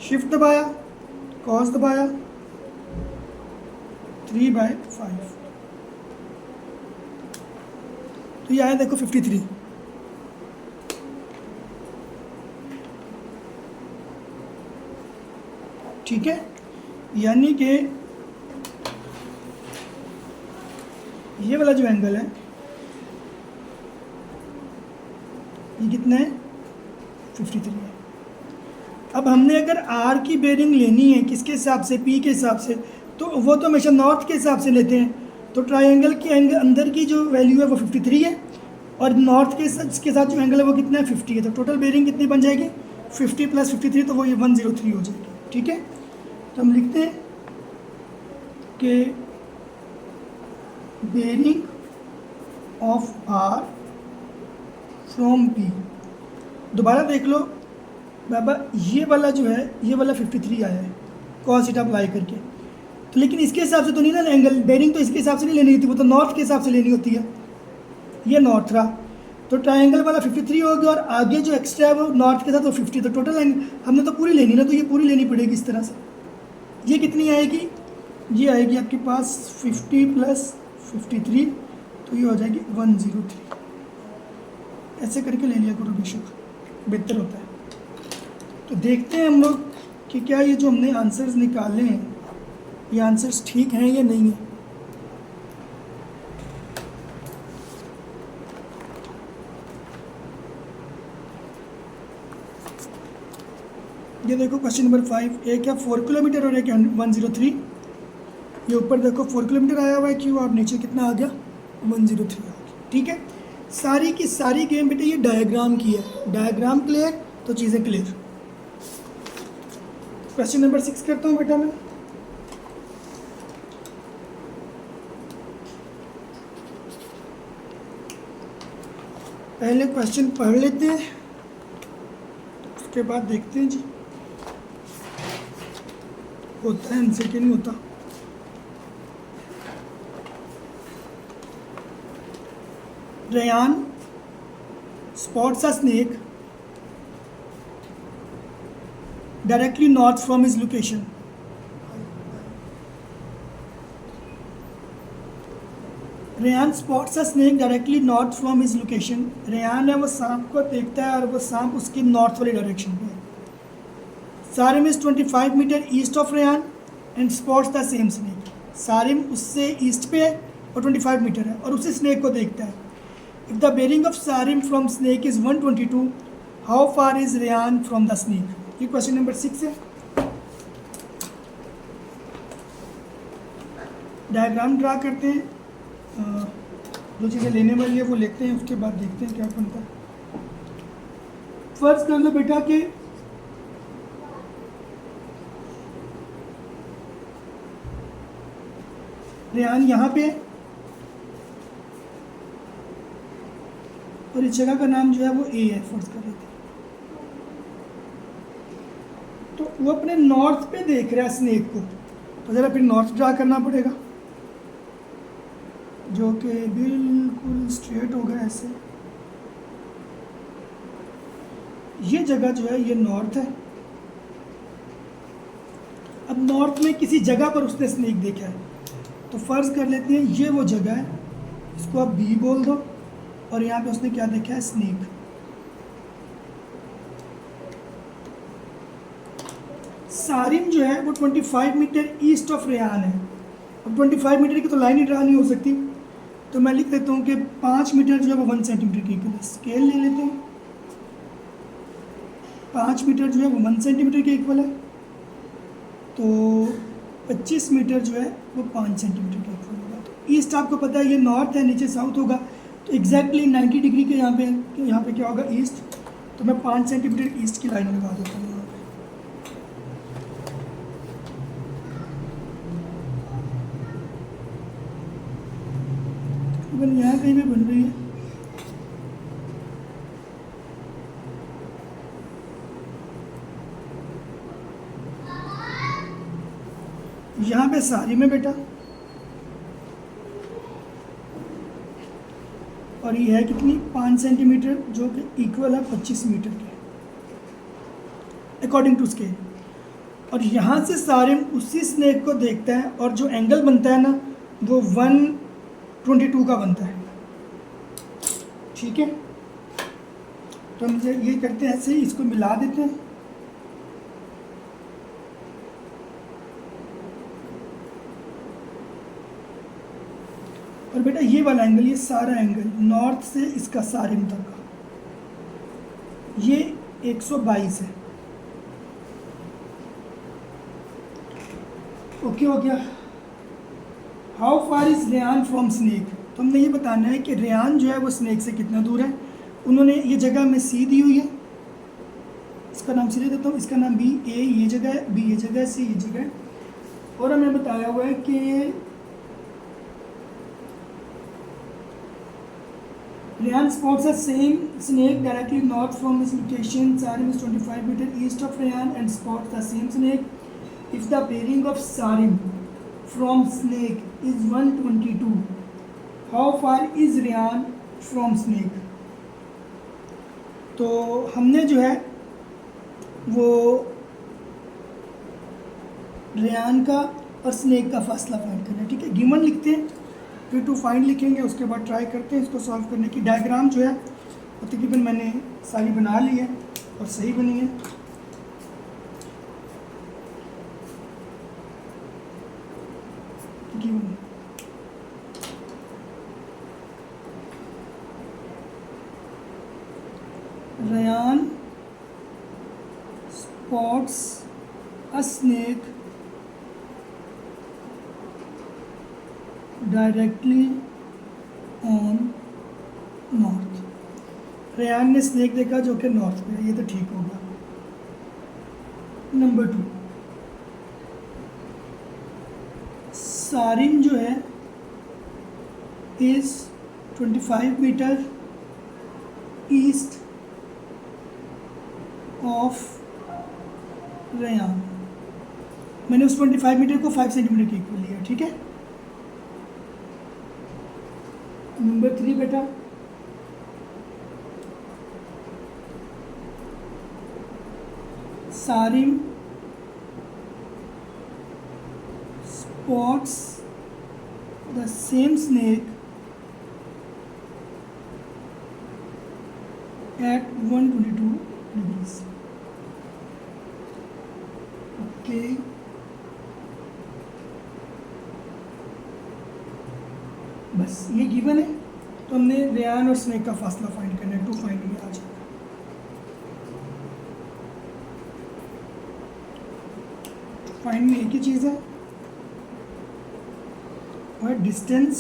शिफ्ट दबाया, कॉस दबाया, 3/5, तो ये आया देखो 53। ठीक है, यानी कि ये वाला जो एंगल है ये कितना है? 53 है। अब हमने अगर आर की बेरिंग लेनी है किसके हिसाब से? पी के हिसाब से, तो वो तो हमेशा नॉर्थ के हिसाब से लेते हैं। तो ट्राइंगल के अंदर की जो वैल्यू है वो 53 है और नॉर्थ के साथ जो एंगल है वो कितना है? 50 है। तो टोटल बेरिंग कितनी बन जाएगी? 50 + 53, तो वो ये 103 हो जाएगी। ठीक है, तो हम लिखते हैं कि bearing of R from P. दोबारा देख लो बाबा, ये वाला जो है ये वाला 53 आया है कॉस थीटा अप्लाई करके, तो लेकिन इसके हिसाब से तो नहीं ना एंगल, बेरिंग तो इसके हिसाब से नहीं लेनी होती, वो तो नॉर्थ के हिसाब से लेनी होती है। ये नॉर्थ रहा, तो ट्रायंगल वाला 53 हो गया और आगे जो एक्स्ट्रा है वो नॉर्थ के साथ वो 50, तो टोटल हमने तो पूरी लेनी ना, तो ये पूरी लेनी पड़ेगी इस तरह से। ये कितनी आएगी? ये आएगी आपके पास 50 + 53, तो ये हो जाएगी 103। ऐसे करके ले लिया करो बेशक, बेहतर होता है। तो देखते हैं हम लोग कि क्या ये जो हमने आंसर्स निकाले हैं ये आंसर्स ठीक हैं या नहीं है। ये देखो क्वेश्चन नंबर 5, एक है 4 किलोमीटर और एक है 103। ये ऊपर देखो 4 किलोमीटर आया हुआ है क्यों, और नीचे कितना आ गया? 103 आ गया। ठीक है, सारी की सारी गेम बेटे ये डायग्राम की है। डायग्राम क्लियर तो चीज़ें क्लियर। क्वेश्चन नंबर 6 करता हूँ बेटा मैं। पहले क्वेश्चन पढ़ लेते हैं, उसके बाद देखते हैं जी होता है इनसे कि नहीं होता। Rayan spots a snake directly north from his location. Rayan spots a snake directly north from his location. Rayan है वो सांप को देखता है और वो सांप उसकी नॉर्थ वाली डायरेक्शन पे है। Sarim is 25 metre east of Rayan and spots the same snake. Sarim उससे ईस्ट पे है और 25 मीटर है और उसी स्नेक को देखता है। If the bearing of Sarim from snake is 122, how far is Rayan from the snake. ये क्वेश्चन नंबर 6 है। डायग्राम ड्रा करते हैं, जो चीज़ें लेने वाली है वो लेते हैं, उसके बाद देखते हैं क्या बनता है। फर्ज कर लो बेटा कि रेयान यहाँ पे है और इस जगह का नाम जो है वो ए है, फर्ज कर लेते हैं। तो वो अपने नॉर्थ पे देख रहा है स्नेक को, तो ज़रा फिर नॉर्थ ड्रा करना पड़ेगा, जो कि बिल्कुल स्ट्रेट होगा ऐसे। ये जगह जो है ये नॉर्थ है। अब नॉर्थ में किसी जगह पर उसने स्नेक देखा है, तो फर्ज कर लेते हैं ये वो जगह है, इसको आप बी बोल दो, और यहाँ पे उसने क्या देखा है, स्नेक। सारिम जो है वो 25 मीटर ईस्ट ऑफ रेयान है। अब 25 मीटर की तो लाइन ही ड्रा नहीं हो सकती, तो मैं लिख देता हूँ कि 5 मीटर जो है वो 1 सेंटीमीटर के इक्वल है। स्केल ले लेते हैं, 5 मीटर जो है वो 1 सेंटीमीटर के इक्वल है, तो 25 मीटर जो है वो 5 सेंटीमीटर के इक्वल होगा। तो ईस्ट आपको पता है ये नॉर्थ है, नीचे साउथ होगा, तो एग्जैक्टली 90 डिग्री के यहाँ पे क्या होगा, ईस्ट। तो मैं 5 सेंटीमीटर ईस्ट की लाइन लगा देता हूँ यहाँ पे। यहाँ कहीं भी बन रही है। यहाँ पे सारी में बेटा, और ये है कितनी, 5 सेंटीमीटर, जो कि इक्वल है 25 मीटर के अकॉर्डिंग टू स्केल। और यहाँ से सारे उसी स्नेक को देखता है और जो एंगल बनता है ना वो 122 का बनता है। ठीक है, तो हम ये करते हैं ऐसे ही, इसको मिला देते हैं। और बेटा ये वाला एंगल, ये सारा एंगल नॉर्थ से इसका सारिम तक का, ये 122 है। ओके हो गया। How far is Rayan from snake, तो हमने ये बताना है कि रेयान जो है वो स्नेक से कितना दूर है। उन्होंने ये जगह में सी दी हुई है, इसका नाम सी दे देता हूँ, इसका नाम बी, ए ये जगह है, बी ये जगह है, सी ये जगह है। और हमें बताया हुआ है कि Rayan spots a same snake directly north from his location. Sarim is 25 meter east of Reyan and spots the same snake. If the bearing of Sarim from snake is 122, how far is Reyan from snake? तो हमने जो है वो Ryan का और snake का फासला find करना है। ठीक है, गिवन लिखते हैं, फिर टू फाइंड लिखेंगे, उसके बाद ट्राई करते हैं इसको सॉल्व करने की। डायग्राम जो है वो तकरीबन मैंने सारी बना ली है और सही बनी है। Given Rayan spots a snake directly on north. Rayan ने स्नेक देखा जो कि नॉर्थ पे है, ये तो ठीक होगा। नंबर 2, सारिम जो है is 25 metre east of Rayan, मैंने उस 25 मीटर को 5 सेंटीमीटर के इक्वल लिया, ठीक है। नंबर 3 बेटा, Sarim spots the same snake at 122 degrees. Okay. बस ये गिवन है, तो हमने रेयान और स्नेक का फासला फाइंड करना है, 2 फाइंड में आ जाएगा। फाइंड में एक ही चीज़ है, और distance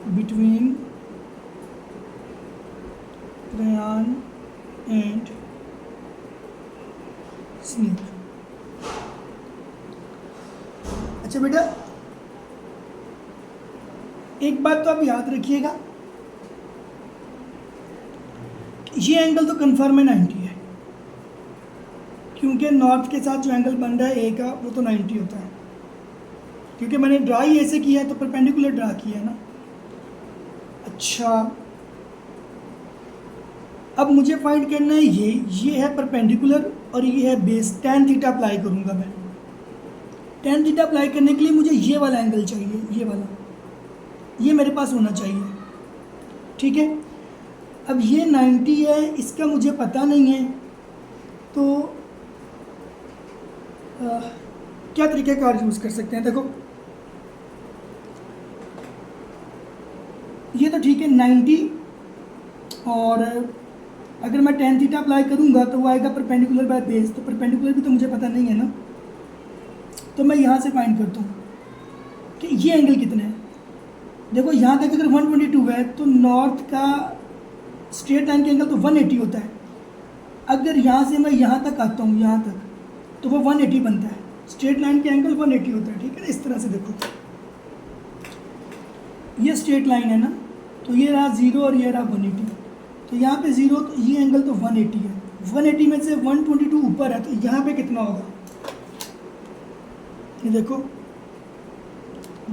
between Rayan and snake. अच्छा बेटा, एक बात तो आप याद रखिएगा, ये एंगल तो कन्फर्म है 90 है, क्योंकि नॉर्थ के साथ जो एंगल बन रहा है ए का वो तो 90 होता है, क्योंकि मैंने ड्रा ही ऐसे किया है तो परपेंडिकुलर ड्रा किया है ना। अच्छा, अब मुझे फाइंड करना है ये है परपेंडिकुलर और ये है बेस, tan थीटा अप्लाई करूँगा मैं। tan थीटा अप्लाई करने के लिए मुझे ये वाला एंगल चाहिए, ये वाला, ये मेरे पास होना चाहिए, ठीक है। अब ये 90 है, इसका मुझे पता नहीं है, तो क्या तरीक़ाकार यूज़ कर सकते हैं। देखो ये तो ठीक है 90, और अगर मैं tan थीटा अप्लाई करूँगा तो वो आएगा परपेंडिकुलर बाय बेस, तो परपेंडिकुलर भी तो मुझे पता नहीं है ना, तो मैं यहाँ से फाइंड करता हूँ कि ये एंगल कितने हैं। देखो यहाँ तक अगर 122 है तो नॉर्थ का स्ट्रेट लाइन का एंगल तो 180 होता है। अगर यहाँ से मैं यहाँ तक आता हूँ, यहाँ तक, तो वो 180 बनता है, स्ट्रेट लाइन का एंगल 180 होता है, ठीक है ना। इस तरह से देखो, ये स्ट्रेट लाइन है ना, तो ये रहा 0 और ये रहा 180, तो यहाँ पे 0, तो ये एंगल तो 180 है। 180 में से 122 ऊपर है, तो यहाँ पे कितना होगा, ये देखो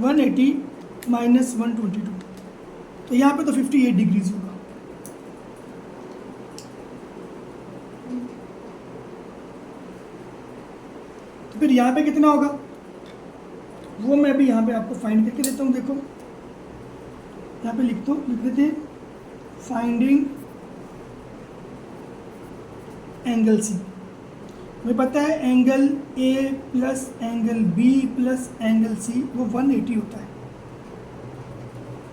180 माइनस 122, तो यहाँ पे तो 58 डिग्रीज होगा। तो फिर यहाँ पे कितना होगा, वो मैं भी यहाँ पे आपको फाइंड करके देता हूँ। देखो यहाँ पे लिख देते हैं, फाइंडिंग एंगल सी। मुझे पता है angle A plus angle B plus angle C वो 180 होता है,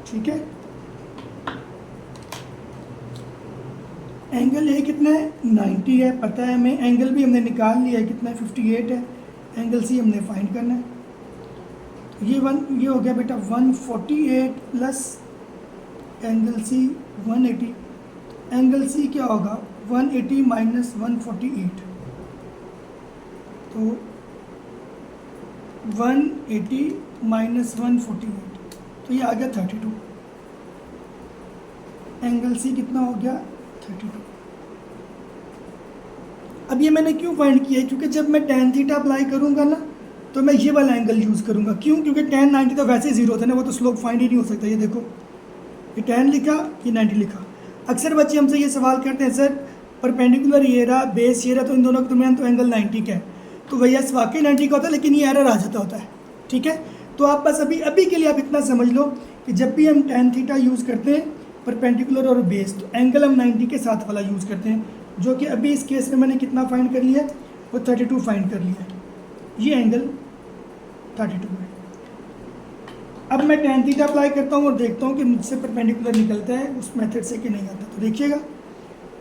ठीक है। एंगल ए कितना है, 90 है, पता है हमें। एंगल भी हमने निकाल लिया है, कितना है, 58 है। एंगल सी हमने फाइंड करना है। ये हो गया बेटा 148 plus angle C 180। Angle C क्या होगा, 180 माइनस 148, तो 180 माइनस 148, तो ये आ गया 32। एंगल सी कितना हो गया, 32। अब ये मैंने क्यों फाइंड किया है, क्योंकि जब मैं tan थीटा अप्लाई करूँगा ना, तो मैं ये वाला एंगल यूज़ करूँगा। क्यों, क्योंकि tan 90 तो वैसे 0 था ना, वो तो स्लोप फाइंड ही नहीं हो सकता। ये देखो, ये tan लिखा, ये 90 लिखा। अक्सर बच्चे हमसे ये सवाल करते हैं, सर परपेंडिकुलर ये रहा, बेस ये रहा, तो इन दोनों के दरमियान तो एंगल 90 का है। तो भैया वाकई 90 का होता है, लेकिन ये एरर आ जाता होता है, ठीक है। तो आप बस अभी के लिए आप इतना समझ लो कि जब भी हम tan थीटा यूज़ करते हैं परपेंडिकुलर और बेस, तो एंगल हम 90 के साथ वाला यूज़ करते हैं, जो कि अभी इस केस में मैंने कितना फाइंड कर लिया है, वो 32 फाइंड कर लिया है। ये एंगल 32 है। अब मैं tan थीटा अप्लाई करता हूँ और देखता हूँ कि मुझसे परपेंडिकुलर निकलता है उस मेथड से कि नहीं आता। तो देखिएगा,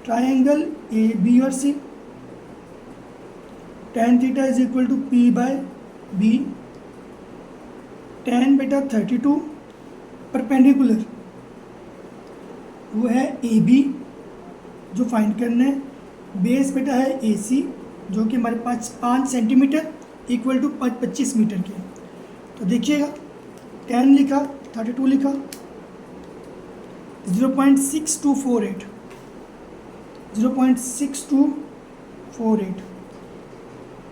ट्रायंगल ए बी और C, tan theta is equal to P by B. tan बेटा 32, परपेंडिकुलर वो है ए बी जो फाइंड करना है, बेस बेटा है ए सी जो कि हमारे पास 5 सेंटीमीटर इक्वल टू 25 मीटर के। तो देखिएगा, tan लिखा, 32 लिखा, 0.6248, 0.6248।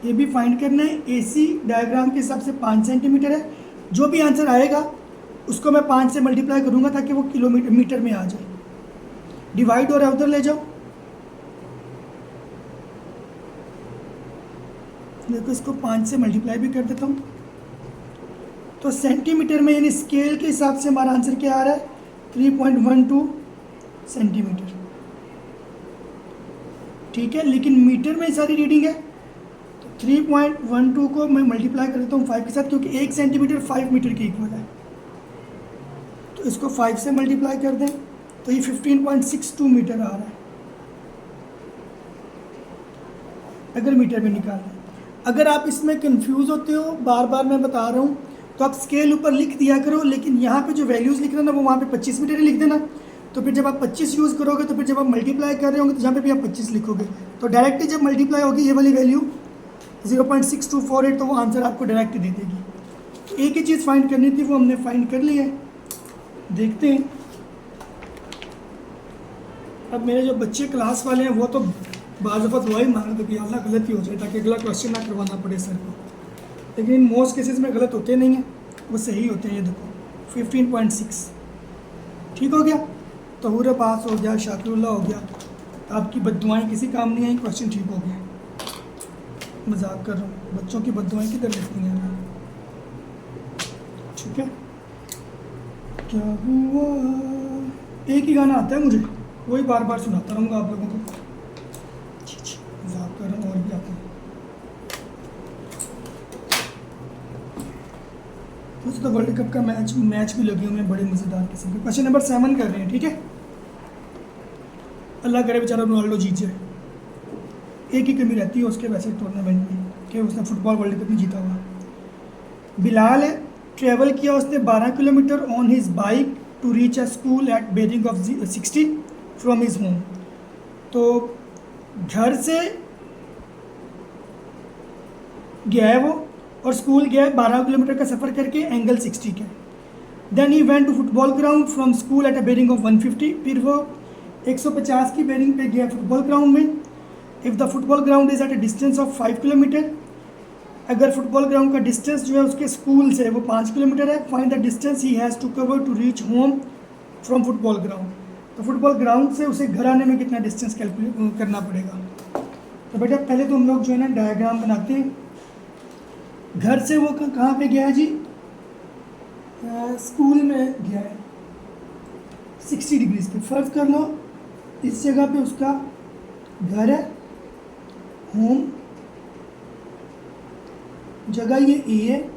ये भी फाइंड करना है। AC डायग्राम के हिसाब से 5 सेंटीमीटर है। जो भी आंसर आएगा उसको मैं 5 से मल्टीप्लाई करूँगा ताकि वो किलोमीटर मीटर में आ जाए। डिवाइड और उधर ले जाओ। देखो इसको 5 से मल्टीप्लाई भी कर देता हूँ। तो सेंटीमीटर में यानी स्केल के हिसाब से हमारा आंसर क्या आ रहा है? 3.12 सेंटीमीटर। ठीक है, लेकिन मीटर में सारी रीडिंग है। तो 3.12 को मैं मल्टीप्लाई कर देता हूँ 5 के साथ, क्योंकि 1 सेंटीमीटर 5 मीटर के इक्वल है। तो इसको 5 से मल्टीप्लाई कर दें तो ये 15.62 मीटर आ रहा है, अगर मीटर में निकालना। अगर आप इसमें कंफ्यूज होते हो, बार बार मैं बता रहा हूँ, तो आप स्केल ऊपर लिख दिया करो, लेकिन यहाँ पे जो वैल्यूज़ लिख रहे ना वो वहाँ पे 25 मीटर ही लिख देना। तो फिर जब आप 25 यूज़ करोगे तो फिर जब आप मल्टीप्लाई कर रहे होंगे तो जहाँ पे भी आप 25 लिखोगे तो डायरेक्टली जब मल्टीप्लाई होगी ये वाली वैल्यू 0.6248 तो वो आंसर आपको डायरेक्ट दे देगी। तो एक ही चीज़ फाइंड करनी थी, वो हमने फाइंड कर ली है। देखते हैं अब मेरे जो बच्चे क्लास वाले हैं वो तो बाज़ दफ़ा दुआ ही मांग दो कि अल्लाह गलत ही हो जाए ताकि अगला क्वेश्चन ना करवाना पड़े सर को, लेकिन इन मोस्ट केसेस में गलत होते नहीं हैं, वो सही होते हैं। ये देखो 15.6 ठीक हो गया। तहूर पास हो गया, शाकिरुल्लाह हो गया। तो आपकी बद्दुआएँ किसी काम नहीं आई, क्वेश्चन ठीक हो गया। मजाक कर रहा हूँ, बच्चों की बद्दुआएँ किधर लिखती हैं? ठीक है, क्या हुआ? एक ही गाना आता है मुझे, वही बार बार सुनाता रहूँगा आप लोगों को। मजाक कर रहा हूँ, और भी आता है। मुझे तो वर्ल्ड कप का मैच भी लगे हुए हैं बड़े मज़ेदार किस्म के। क्वेश्चन नंबर 7 कर रहे हैं, ठीक है। अल्लाह करे बेचारा रोनाल्डो जीत जाए। एक ही कमी रहती है उसके वैसे टूर्नामेंट में कि उसने फुटबॉल वर्ल्ड कप नहीं जीता हुआ। बिलाल है, ट्रैवल किया उसने 12 kilometre on his bike to reach a school at bearing of 60 from his home. तो घर से गया है वो और स्कूल गया है 12 किलोमीटर का सफ़र करके एंगल 60 के। Then he went to football ground from school at a bearing of 150। फिर वो 150 की बेरिंग पे गया फुटबॉल ग्राउंड में। If the football ground is at a distance of 5 kilometre, अगर फुटबॉल ग्राउंड का डिस्टेंस जो है उसके स्कूल से वो 5 किलोमीटर है, find the distance he has to cover to reach home from football ground. तो फुटबॉल ग्राउंड से उसे घर आने में कितना डिस्टेंस कैलकुलेट करना पड़ेगा। तो बेटा पहले तो हम लोग जो है ना डायग्राम बनाते हैं। घर से वो कहाँ पे गया है जी? स्कूल में गया है 60 डिग्रीज पे। फ़र्ज कर लो इस जगह पे उसका घर है, होम जगह ये ए है।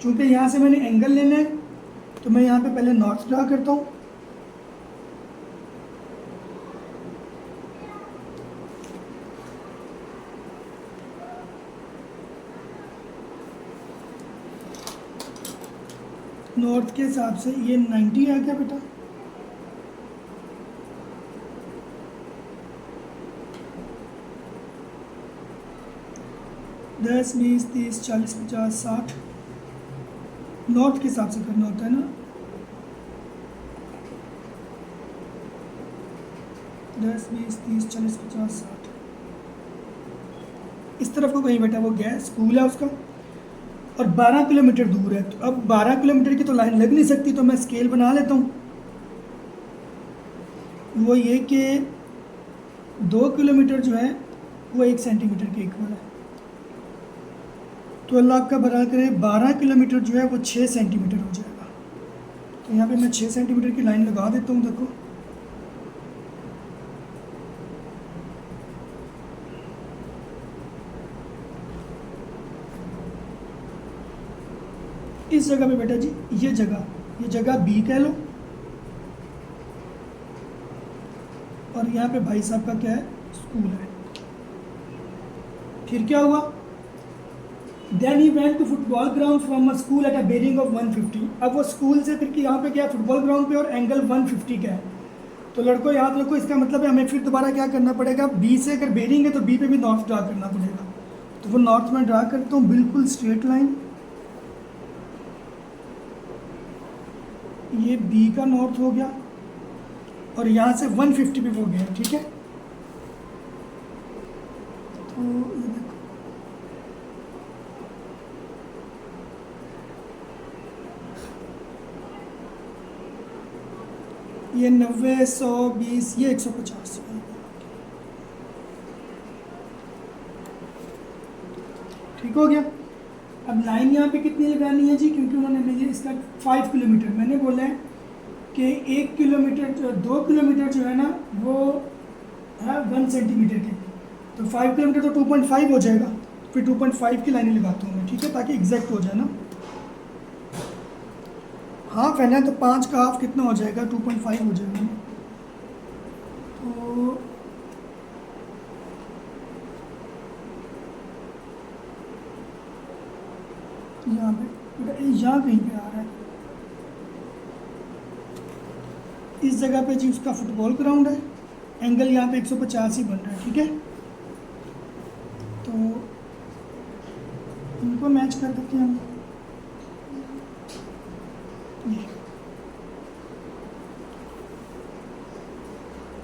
चूँकि यहाँ से मैंने एंगल लेना है तो मैं यहाँ पे पहले नॉर्थ ड्रा करता हूँ। नॉर्थ के हिसाब से ये 90 आ गया बेटा। दस 20 30 40 50 60 नॉर्थ के हिसाब से करना होता है ना। 10 20 30 40 50 60 इस तरफ को कहीं बेटा वो गया, स्कूल है उसका और 12 किलोमीटर दूर है। तो अब 12 किलोमीटर की तो लाइन लग नहीं सकती, तो मैं स्केल बना लेता हूँ। वो ये कि 2 किलोमीटर जो है वो 1 सेंटीमीटर के इक्वल है। तो अल्लाह आपका भला करे 12 किलोमीटर जो है वो 6 सेंटीमीटर हो जाएगा। तो यहाँ पे मैं 6 सेंटीमीटर की लाइन लगा देता हूँ। देखो इस जगह पे बेटा जी ये जगह बी कह लो, और यहाँ पे भाई साहब का क्या है? स्कूल है। फिर क्या हुआ? Then he went to football ground from a school at a bearing of 150। अब वो स्कूल से फिर यहाँ पे क्या फुटबॉल ग्राउंड पे और एंगल 150 का है। तो लड़कों याद रखो, इसका मतलब है हमें फिर दोबारा क्या करना पड़ेगा? बी से अगर बेरिंग है तो बी पे भी नॉर्थ ड्रा करना पड़ेगा। तो वो नॉर्थ में ड्रा करता हूँ, बिल्कुल स्ट्रेट लाइन। ये बी का नॉर्थ हो गया और यहाँ से 150 पे वो गया, ठीक है। तो ये देखो, ये 90, 100, 20, ये 150। ठीक हो गया। अब लाइन यहाँ पे कितनी लगानी है जी, क्योंकि उन्होंने मुझे इसका 5 किलोमीटर मैंने बोला है कि 1 किलोमीटर जो 2 किलोमीटर जो है ना वो है 1 सेंटीमीटर के, तो 5 किलोमीटर तो 2.5 हो जाएगा, फिर 2.5 की लाइनें लगाता हूँ मैं, ठीक है, ताकि एग्जैक्ट हो जाए ना। हाफ है ना, तो 5 का हाफ कितना हो जाएगा, 2.5 हो जाएगा। तो यहाँ पे यहाँ कहीं पे आ रहा है, इस जगह पे जी उसका फुटबॉल ग्राउंड है, एंगल यहाँ पे 150 ही बन रहा है, ठीक है। तो इनको मैच कर देते हैं हम, ये,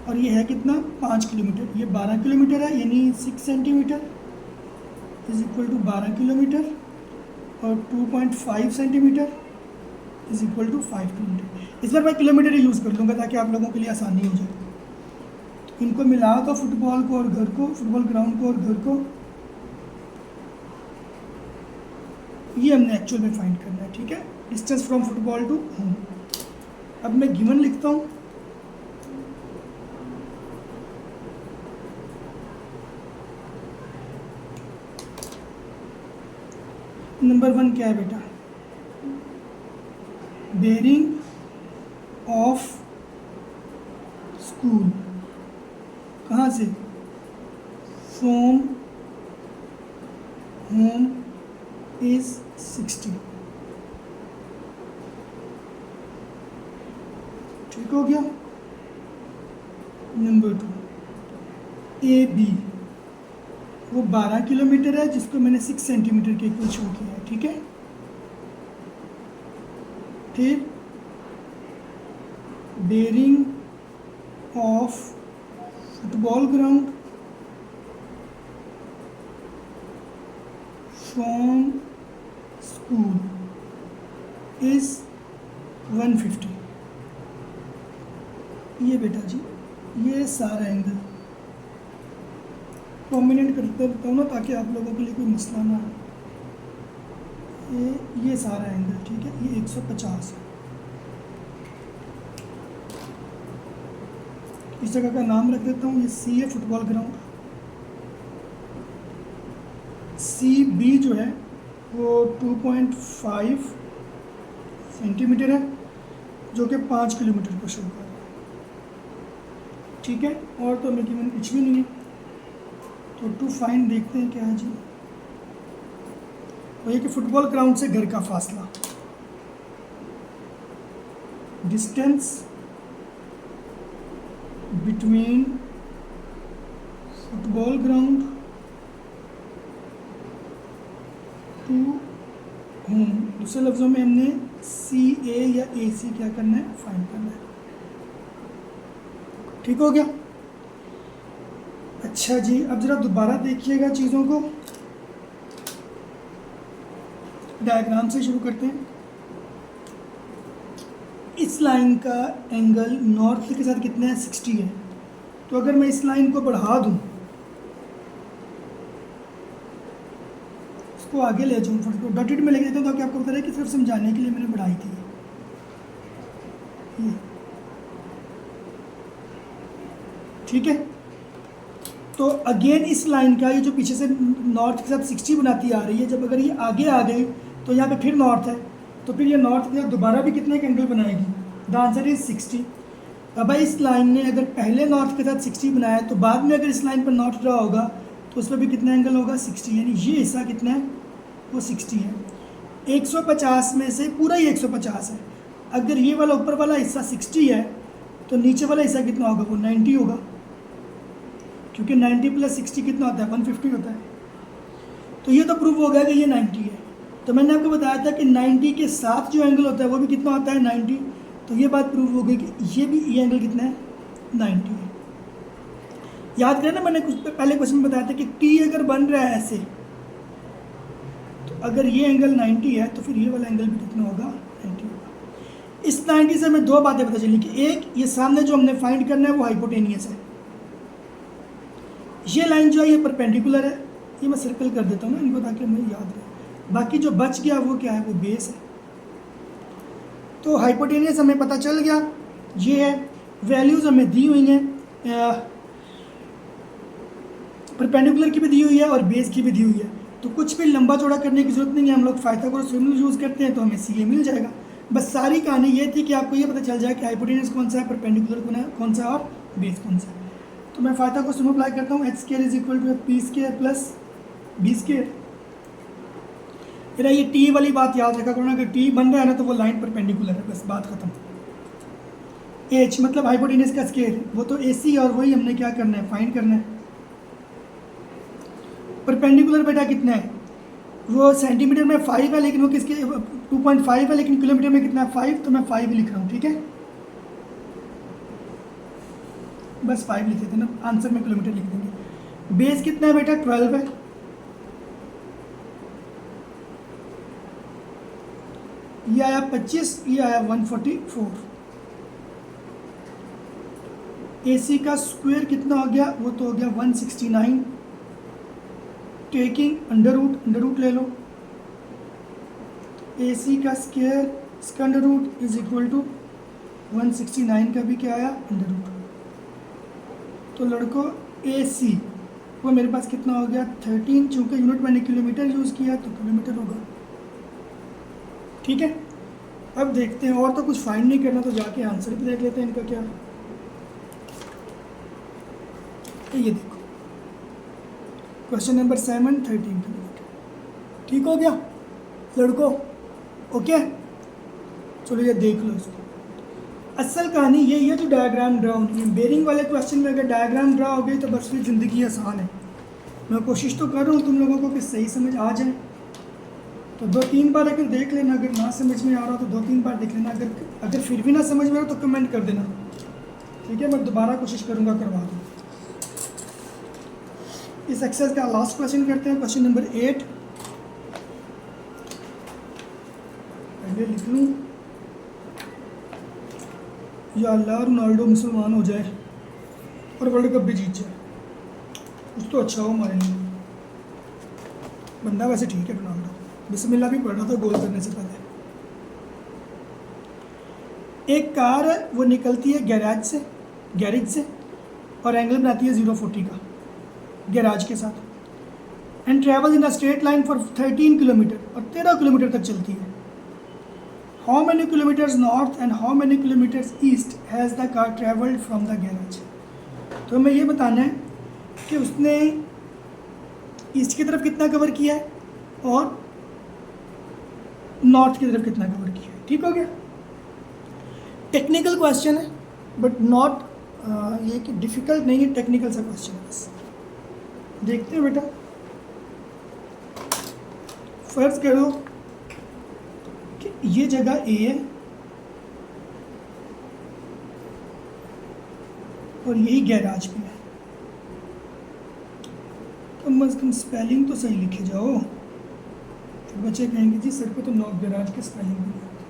और ये है कितना, 5 किलोमीटर, ये 12 किलोमीटर है, यानी 6 centimetre is equal to 12 kilometre, और 2.5 centimetre is equal to 5 kilometre. इस बार मैं किलोमीटर ही यूज़ कर लूँगा ताकि आप लोगों के लिए आसानी हो जाए। तो इनको मिला दो, फुटबॉल को और घर को, फुटबॉल ग्राउंड को और घर को, ये हमने एक्चुअल में फाइंड करना है, ठीक है, distance from football to home. अब मैं गिवन लिखता हूँ, नंबर 1 क्या है बेटा, बेरिंग ऑफ स्कूल, कहाँ से, फ्रॉम होम इज 60, ठीक हो गया। नंबर 2, ए बी, वो 12 किलोमीटर है जिसको मैंने 6 सेंटीमीटर के इक्वल शो किया है, ठीक है। फिर bearing of football ground from school is 150, ये बेटा जी ये सारा एंगल कॉम्बिनेट करते रहता हूँ ना ताकि आप लोगों के लिए कोई मसला ना हो। ये सारा एंगल, ठीक है, ये 150 है। इस जगह का नाम रख देता हूँ, ये सी है फुटबॉल ग्राउंड, सी बी जो है वो 2.5 सेंटीमीटर है जो कि 5 किलोमीटर को शो कर रहा है, ठीक है। और तो मेरे गिवन कुछ भी नहीं है, तो टू फाइंड देखते हैं क्या है जी, वो ये कि फुटबॉल ग्राउंड से घर का फासला, distance between football ground to home, दूसरे लफ्ज़ों में हमने सी ए या ए सी क्या करना है, फाइंड करना है, ठीक हो गया। अच्छा जी, अब ज़रा दोबारा देखिएगा चीज़ों को, डायग्राम से शुरू करते हैं। इस लाइन का एंगल नॉर्थ के साथ कितना है, 60 है। तो अगर मैं इस लाइन को बढ़ा दूं, इसको आगे ले जाऊँ, फुट डॉटेड में लेके देता हूँ ताकि आपको पता रहे कि सिर्फ समझाने के लिए मैंने बढ़ाई थी ये, ठीक है। तो अगेन इस लाइन का ये जो पीछे से नॉर्थ के साथ 60 बनाती आ रही है, जब अगर ये आगे आ गई तो यहाँ पे फिर नॉर्थ है, तो फिर ये नॉर्थ के साथ दोबारा भी कितने का एंगल बनाएगी, द आंसर इज 60। अब भाई इस लाइन ने अगर पहले नॉर्थ के साथ 60 बनाया तो बाद में अगर इस लाइन पर नॉर्थ ड्रा होगा तो उस पर भी कितना एंगल होगा, 60, यानी ये हिस्सा कितना है, वो 60 है। 150 में से पूरा ही 150 है, अगर ये वाला ऊपर वाला हिस्सा 60 है तो नीचे वाला हिस्सा कितना होगा, वो 90 होगा, क्योंकि 90 + 60 कितना होता है, 150 होता है। तो ये तो प्रूव हो गया कि ये 90 है। तो मैंने आपको बताया था कि 90 के साथ जो एंगल होता है वो भी कितना होता है, 90। तो ये बात प्रूव हो गई कि ये भी ये एंगल कितना है, 90 है। याद करें ना, मैंने कुछ पहले क्वेश्चन में बताया था कि टी अगर बन रहा है ऐसे, तो अगर ये एंगल 90 है तो फिर ये वाला एंगल भी कितना होगा, 90 होगा। इस 90 से हमें दो बातें पता चली कि एक, ये सामने जो हमने फाइंड करना है वो हाइपोटेनियस है, ये लाइन जो है ये परपेंडिकुलर है, ये मैं सर्कल कर देता हूँ ना इनको ताकि मुझे याद रहे। बाकी जो बच गया वो क्या है, वो बेस है। तो हाइपोटेनियस हमें पता चल गया, ये है। वैल्यूज़ हमें दी हुई हैं, परपेंडिकुलर की भी दी हुई है और बेस की भी दी हुई है। तो कुछ भी लंबा चौड़ा करने की जरूरत नहीं है, हम लोग पाइथागोरस फॉर्मूला यूज़ करते हैं तो हमें सी मिल जाएगा। बस सारी कहानी ये थी कि आपको ये पता चल जाए कि हाइपोटेनियस कौन सा है, परपेंडिकुलर कौन सा है और बेस कौन सा है। तो मैं पाइथागोरस फॉर्मूला अप्लाई करता हूँ, h² is equal to p² plus b²। मेरा ये टी वाली बात याद रखा करो ना, अगर टी बन रहा है ना तो वो लाइन परपेंडिकुलर है, बस बात खत्म। h मतलब हाइपोटेनियस का स्केयर, वो तो AC और वही हमने क्या करना है, फाइंड करना है। परपेंडिकुलर बेटा कितना है, वो सेंटीमीटर में 5 है, लेकिन वो किसके 2.5 है, लेकिन किलोमीटर में कितना है 5, तो मैं 5 लिख रहा हूँ, ठीक है। बस 5 लिखे थे ना, आंसर में किलोमीटर लिख देंगे। बेस कितना है बेटा, 12 है। ये आया 25, ये आया 144। AC का स्क्वायर कितना हो गया, वो तो हो गया 169। टेकिंग अंडर रूट ले लो, AC का स्क्वायर इसका under root is equal to 169 का भी क्या आया, अंडर रूट। तो लड़कों AC वो मेरे पास कितना हो गया 13, चूँकि यूनिट मैंने किलोमीटर यूज़ किया तो किलोमीटर होगा, ठीक है। अब देखते हैं, और तो कुछ फाइंड नहीं करना, तो जाके आंसर भी देख लेते हैं इनका क्या। तो ये देखो क्वेश्चन नंबर 7, 13 किलोमीटर, ठीक हो गया लड़कों, ओके। चलो ये देख लो इसको। असल कहानी यही है जो डायग्राम ड्रा होनी है। बेरिंग वाले क्वेश्चन में अगर डायग्राम ड्रा हो गई तो बस फिर ज़िंदगी आसान है। मैं कोशिश तो कर रहा हूँ तुम लोगों को कि सही समझ आ जाए, तो 2-3 बार अगर देख लेना, अगर ना समझ में आ रहा तो 2-3 बार देख लेना, अगर फिर भी ना समझ में आ रहा तो कमेंट कर देना, ठीक है। मैं दोबारा कोशिश करूँगा करवा दूँ। इस एक्सरसाइज का लास्ट क्वेश्चन करते हैं, क्वेश्चन नंबर 8। पहले लिख लूँ, या अल्लाह रोनाल्डो मुसलमान हो जाए और वर्ल्ड कप भी जीत जाए, कुछ तो अच्छा हो हमारे लिए। बंदा वैसे ठीक है रोनाल्डो, बिस्मिल्लाह भी पढ़ रहा था गोल करने से पहले। एक कार है, वो निकलती है गैरेज से और एंगल बनाती है 040 का गैराज के साथ, and travel in a straight line for 13 kilometre, और 13 किलोमीटर तक चलती है। How many kilometres north and how many kilometres east has the car travelled from the garage. तो हमें ये बताना है कि उसने ईस्ट की तरफ कितना कवर किया है और नॉर्थ की तरफ कितना कवर किया है, ठीक हो गया। टेक्निकल क्वेश्चन है बट नॉट ये कि डिफ़िकल्ट नहीं है, टेक्निकल सा क्वेश्चन है बस। देखते हैं बेटा, फर्ज करो कि ये जगह ए है और यही गैराज पे है। कम से कम स्पेलिंग तो सही लिखे जाओ, तो बच्चे कहेंगे जी सर को तो नॉर्थ गैराज के स्पेलिंग भी नहीं आते।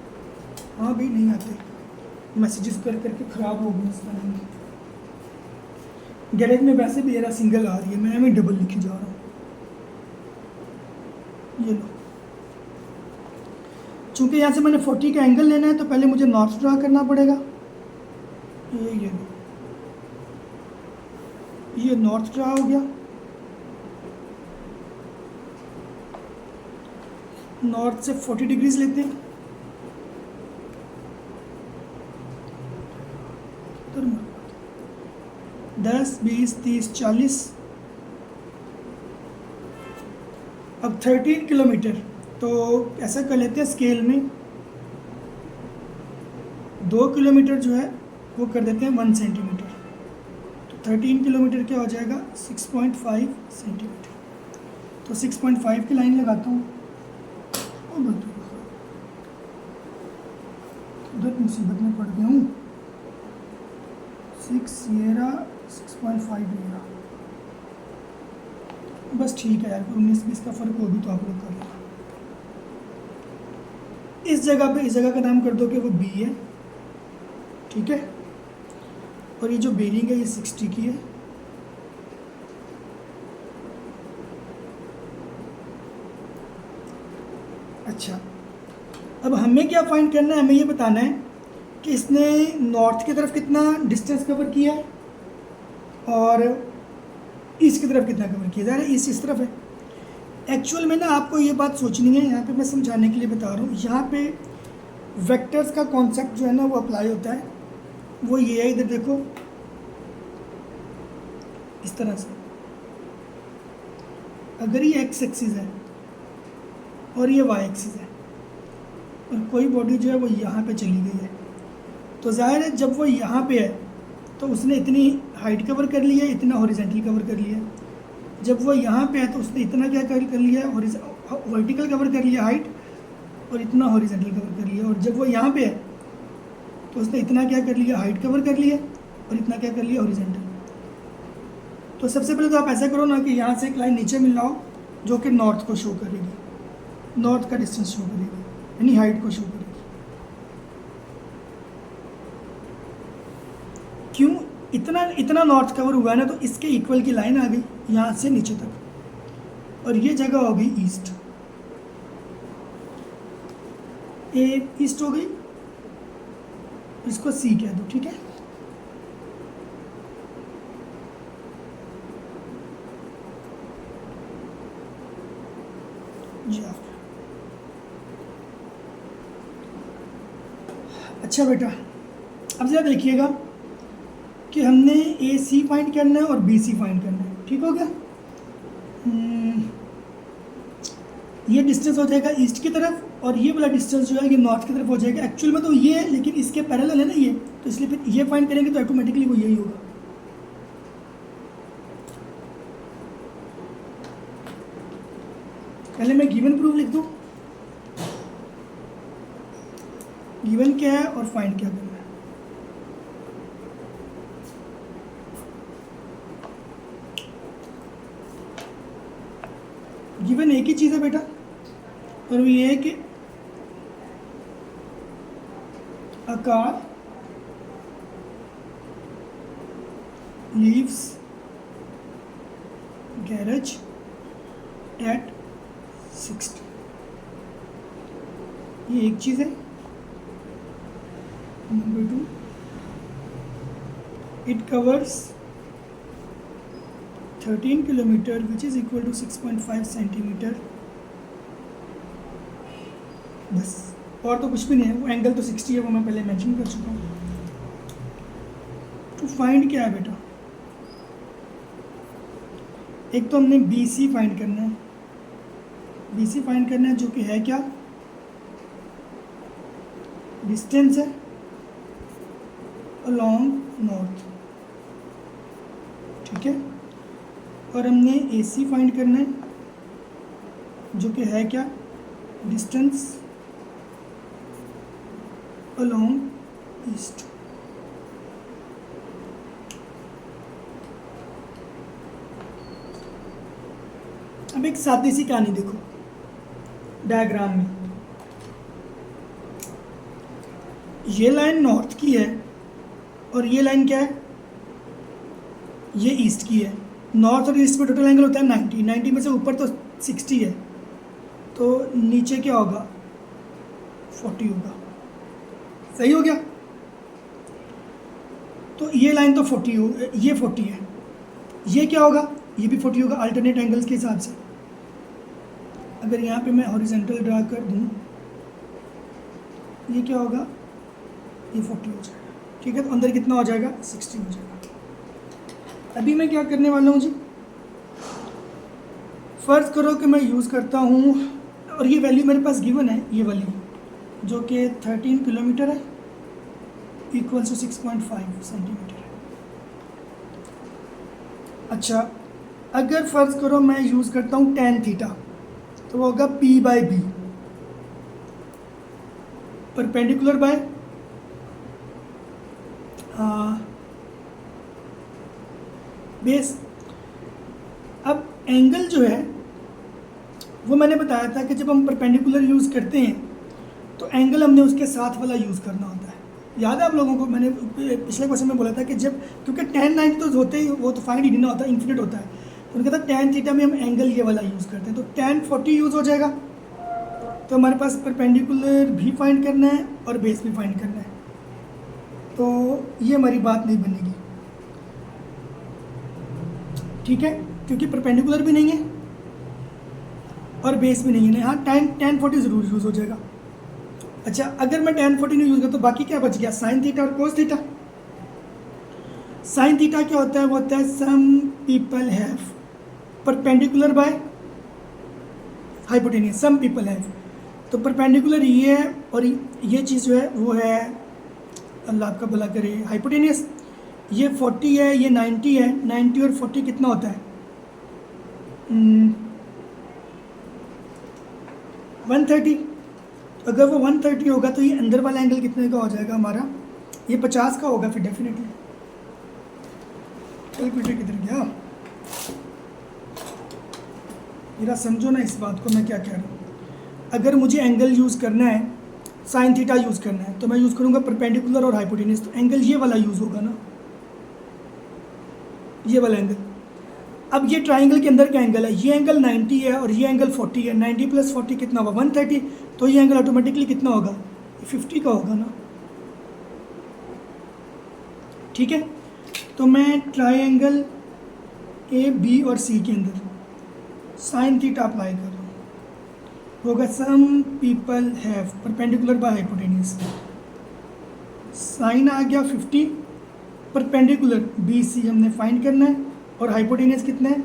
हाँ भाई नहीं आते, मैसेजेस कर करके ख़राब हो गए स्पेलिंग। गैरेज में वैसे भी एरा सिंगल आ रही है, मैं डबल लिखे जा रहा हूँ। ये लो, चूँकि यहाँ से मैंने 40 का एंगल लेना है तो पहले मुझे नॉर्थ ड्रा करना पड़ेगा। ये लो, ये नॉर्थ ड्रा हो गया। नॉर्थ से 40 डिग्रीज लेते हैं, 10, 20, 30, 40। अब 13 किलोमीटर, तो ऐसा कर लेते हैं स्केल में 2 किलोमीटर जो है वो कर देते हैं 1 सेंटीमीटर। तो 13 किलोमीटर क्या हो जाएगा 6.5 सेंटीमीटर। तो 6.5 की लाइन लगाता हूँ। उधर मुसीबत में पड़ गया हूँ। 6 ये रहा, 6.5 ये रहा। बस ठीक है यार, 19-20 का फ़र्क हो भी तो आप लोग कर लेना। इस जगह पे, इस जगह का नाम कर दो कि वो बी है, ठीक है। और ये जो बेरिंग है ये 60 की है। अच्छा, अब हमें क्या फाइंड करना है, हमें ये बताना है कि इसने नॉर्थ की तरफ कितना डिस्टेंस कवर किया है और ईस्ट की तरफ कितना कवर किया। ज़रा ईस्ट इस तरफ है। एक्चुअल में ना आपको ये बात सोचनी है, यहाँ पे मैं समझाने के लिए बता रहा हूँ। यहाँ पे वेक्टर्स का कॉन्सेप्ट जो है ना वो अप्लाई होता है। वो ये है, इधर देखो इस तरह से, अगर ये एक्स एक्सिस है और ये वाई एक्सिस है और कोई बॉडी जो है वो यहाँ पे चली गई है, तो जाहिर है जब वो यहाँ पे है तो उसने इतनी हाइट कवर कर ली है, इतना हॉरिजेंटल कवर कर लिया। जब वो यहाँ पे है तो उसने इतना क्या कर लिया, वर्टिकल कवर कर लिया हाइट, और इतना हॉरिजेंटल कवर कर लिया। और जब वो यहाँ पे है तो उसने इतना क्या कर लिया, हाइट कवर कर लिया, और इतना क्या कर लिया, हॉरिजेंटल। तो सबसे पहले तो आप ऐसा करो ना कि यहाँ से एक लाइन नीचे मिलाओ जो कि नॉर्थ को शो करेगी, नॉर्थ का डिस्टेंस शो करेगी, यानी हाइट को शो करेगी। क्यों, इतना नॉर्थ कवर हुआ है ना, तो इसके इक्वल की लाइन आ गई यहाँ से नीचे तक, और ये जगह हो गई ईस्ट। ए ईस्ट हो गई, इसको सी कह दो, ठीक है। जी अच्छा बेटा, अब जरा देखिएगा कि हमने ए सी फाइंड करना है और बी सी फाइंड करना है, ठीक हो गया। ये डिस्टेंस हो जाएगा ईस्ट की तरफ, और ये वाला डिस्टेंस जो है ये नॉर्थ की तरफ हो जाएगा। एक्चुअल में तो ये है, लेकिन इसके पैरेलल है ना ये, तो इसलिए फिर ये फाइंड करेंगे तो ऑटोमेटिकली वो यही होगा। पहले मैं गिवन प्रूफ लिख दूं, गिवन क्या है और फाइंड क्या करना है। गिवन एक ही चीज़ है बेटा, और वो ये है कि a car leaves garage at 60। ये एक चीज़ है। Number 2, it covers 13 kilometre which is equal to 6.5 centimetre. बस, और तो कुछ भी नहीं है। वो एंगल तो 60 है, वो मैं पहले मेंशन कर चुका हूँ। तो फाइंड क्या है बेटा, एक तो हमने बी सी फाइंड करना है, बी सी फाइंड करना है जो कि है क्या, डिस्टेंस है अलोंग नॉर्थ, ठीक है। और हमने ए सी फाइंड करना है जो कि है क्या, डिस्टेंस अलोंग ईस्ट। अब एक सादी सी कहानी देखो डायग्राम में, ये लाइन नॉर्थ की है और ये लाइन क्या है, ये ईस्ट की है। नॉर्थ और ईस्ट में टोटल एंगल होता है 90, 90 में से ऊपर तो 60 है, तो नीचे क्या होगा, 40 होगा। सही हो गया। तो ये लाइन तो 40 हो, ये 40 है, ये क्या होगा, ये भी 40 होगा अल्टरनेट एंगल्स के हिसाब से। अगर यहाँ पे मैं हॉरिजॉन्टल ड्रा कर दूँ, ये क्या होगा, ये 40 हो जाएगा, ठीक है। तो अंदर कितना हो जाएगा, 60 हो जाएगा। अभी मैं क्या करने वाला हूँ जी, फ़र्ज़ करो कि मैं यूज़ करता हूँ, और ये वैल्यू मेरे पास गिवन है, ये वाली जो कि 13 किलोमीटर है, इक्वल टू 6.5 सेंटीमीटर है। अच्छा, अगर फ़र्ज़ करो मैं यूज़ करता हूँ tan थीटा, तो वो होगा P/B, परपेंडिकुलर बाय बेस। अब एंगल जो है वो मैंने बताया था कि जब हम परपेंडिकुलर यूज़ करते हैं तो एंगल हमने उसके साथ वाला यूज़ करना होता है। याद है आप लोगों को, मैंने पिछले क्वेश्चन में बोला था कि जब, क्योंकि tan 90 तो होते ही, वो तो फाइनाइट ही नहीं होता, इन्फिनिट होता है, तो उनका था tan थीटा में हम एंगल ये वाला यूज़ करते हैं, तो tan 40 यूज़ हो जाएगा। तो हमारे पास परपेंडिकुलर भी फाइंड करना है और बेस भी फाइंड करना है, तो ये हमारी बात नहीं बनेगी, ठीक है, क्योंकि परपेंडिकुलर भी नहीं है और बेस भी नहीं है। हाँ, tan 40 ज़रूर यूज़ हो जाएगा। अच्छा, अगर मैं tan 40 नहीं यूज़ करता तो बाकी क्या बच गया, साइन थीटा और कोस थीटा। साइन थीटा क्या होता है, वो होता है some people have perpendicular by hypotenuse, some people have, तो परपेंडिकुलर ये है और ये चीज़ जो है वो है, अल्लाह आपका भला करे, हाइपोटेनियस। ये 40 है, ये 90 है, 90 और 40 कितना होता है, 130। अगर वो 130 होगा तो ये अंदर वाला एंगल कितने का हो जाएगा हमारा, ये 50 का होगा फिर डेफिनेटली। कैलकुलेटर किधर गया, मेरा समझो ना इस बात को मैं क्या कह रहा हूँ। अगर मुझे एंगल यूज़ करना है, साइन थीटा यूज़ करना है, तो मैं यूज़ करूँगा परपेंडिकुलर और हाइपोटेनियस, तो एंगल ये वाला यूज़ होगा ना, ये वाला एंगल। अब ये ट्राइंगल के अंदर का एंगल है, ये एंगल 90 है और ये एंगल 40 है, 90 + 40 कितना होगा, 130, तो ये एंगल ऑटोमेटिकली कितना होगा, 50 का होगा ना, ठीक है। तो मैं ट्राइंगल ए बी और सी के अंदर साइन थीटा अप्लाई कर रहा हूँ, होगा some people have perpendicular by hypotenuse, sine आ गया 50, परपेंडिकुलर बी सी हमने फाइंड करना है और हाइपोटेनियस कितना है,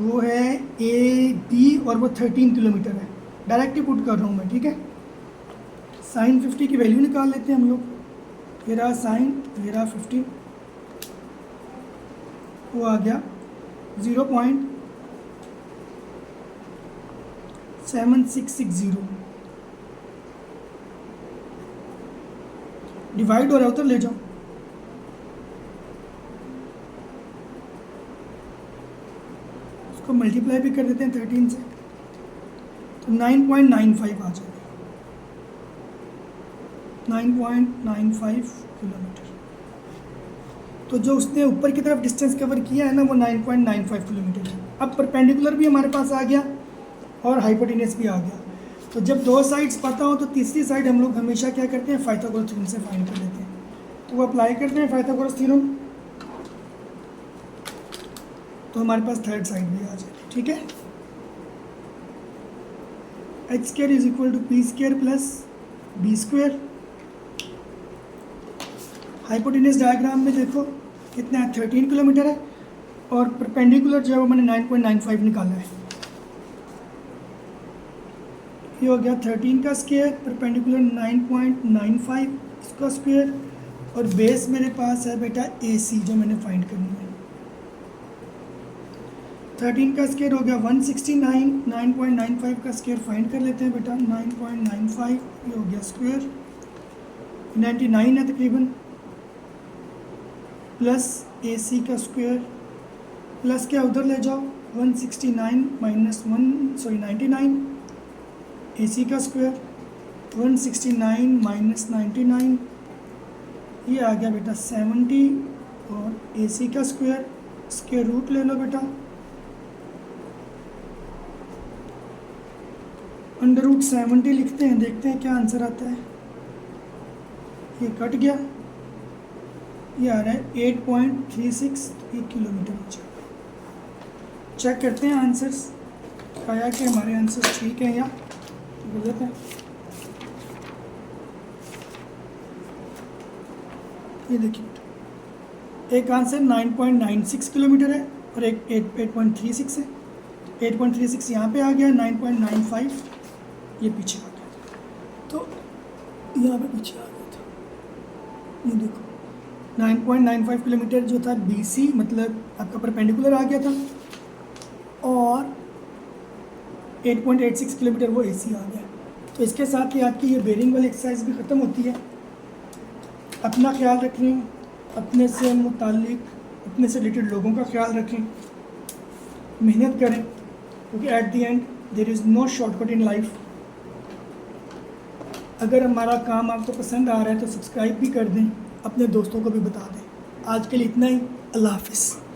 वो है ए बी और वो 13 किलोमीटर है, डायरेक्ट ही पुट कर रहा हूँ मैं, ठीक है। साइन 50 की वैल्यू निकाल लेते हैं हम लोग, ये रहा साइन, ये रहा 50, वो आ गया 0.7660, डिवाइड हो रहा है उधर ले जाओ, उसको मल्टीप्लाई भी कर देते हैं 13 से, तो 9.95 आ जाएगा, 9.95 किलोमीटर। तो जो उसने ऊपर की तरफ डिस्टेंस कवर किया है ना, वो 9.95 किलोमीटर है। अब परपेंडिकुलर भी हमारे पास आ गया और हाइपोटेनियस भी आ गया, तो जब दो साइड्स पता हो तो तीसरी साइड हम लोग हमेशा क्या करते हैं, पाइथागोरस थ्योरम से फाइंड कर लेते हैं। तो वो अप्लाई करते हैं पाइथागोरस थ्योरम, तो हमारे पास थर्ड साइड भी आ जाएगी, ठीक है। h² = p² + b²। Hypotenuse diagram में देखो कितना है, 13 किलोमीटर है और परपेंडिकुलर जो है वो मैंने 9.95 निकाला है, ये हो गया 13 का स्क्वायर, परपेंडिकुलर 9.95 इसका स्क्वायर, और बेस मेरे पास है बेटा AC जो मैंने फाइंड करनी है। 13 का स्क्वायर हो गया 169, 9.95 का स्क्वायर फाइंड कर लेते हैं बेटा, 9.95 ये हो गया स्क्वायर, 99 है तकरीबन, प्लस AC का स्क्वायर, प्लस क्या उधर ले जाओ, 169 माइनस 99, AC का स्क्वायर 169 माइनस 99, ये आ गया बेटा 70, और AC का स्क्वायर, स्क्वायर रूट ले लो बेटा, √70 लिखते हैं, देखते हैं क्या आंसर आता है। ये कट गया, ये आ रहा है 8.36 किलोमीटर। चेक करते हैं आंसर्स, आया कि हमारे आंसर्स ठीक हैं या गलत है। ये देखिए, एक आंसर 9.96 किलोमीटर है और एक 8.36 है। 8.36 यहाँ पे आ गया, 9.95 ये पीछे आ गया, तो यहाँ पे पीछे आ गया था। ये देखो 9.95 किलोमीटर जो था BC, मतलब आपका परपेंडिकुलर आ गया था, और 8.86 किलोमीटर वो AC आ गया। तो इसके साथ ही आपकी ये बेरिंग वाली एक्सरसाइज भी ख़त्म होती है। अपना ख्याल रखें, अपने से मुताल्लिक अपने से रिलेटेड लोगों का ख्याल रखें, मेहनत करें, क्योंकि at the end there is no shortcut in life. अगर हमारा काम आपको पसंद आ रहा है तो सब्सक्राइब भी कर दें, अपने दोस्तों को भी बता दें। आज के लिए इतना ही। अल्लाह हाफिज़।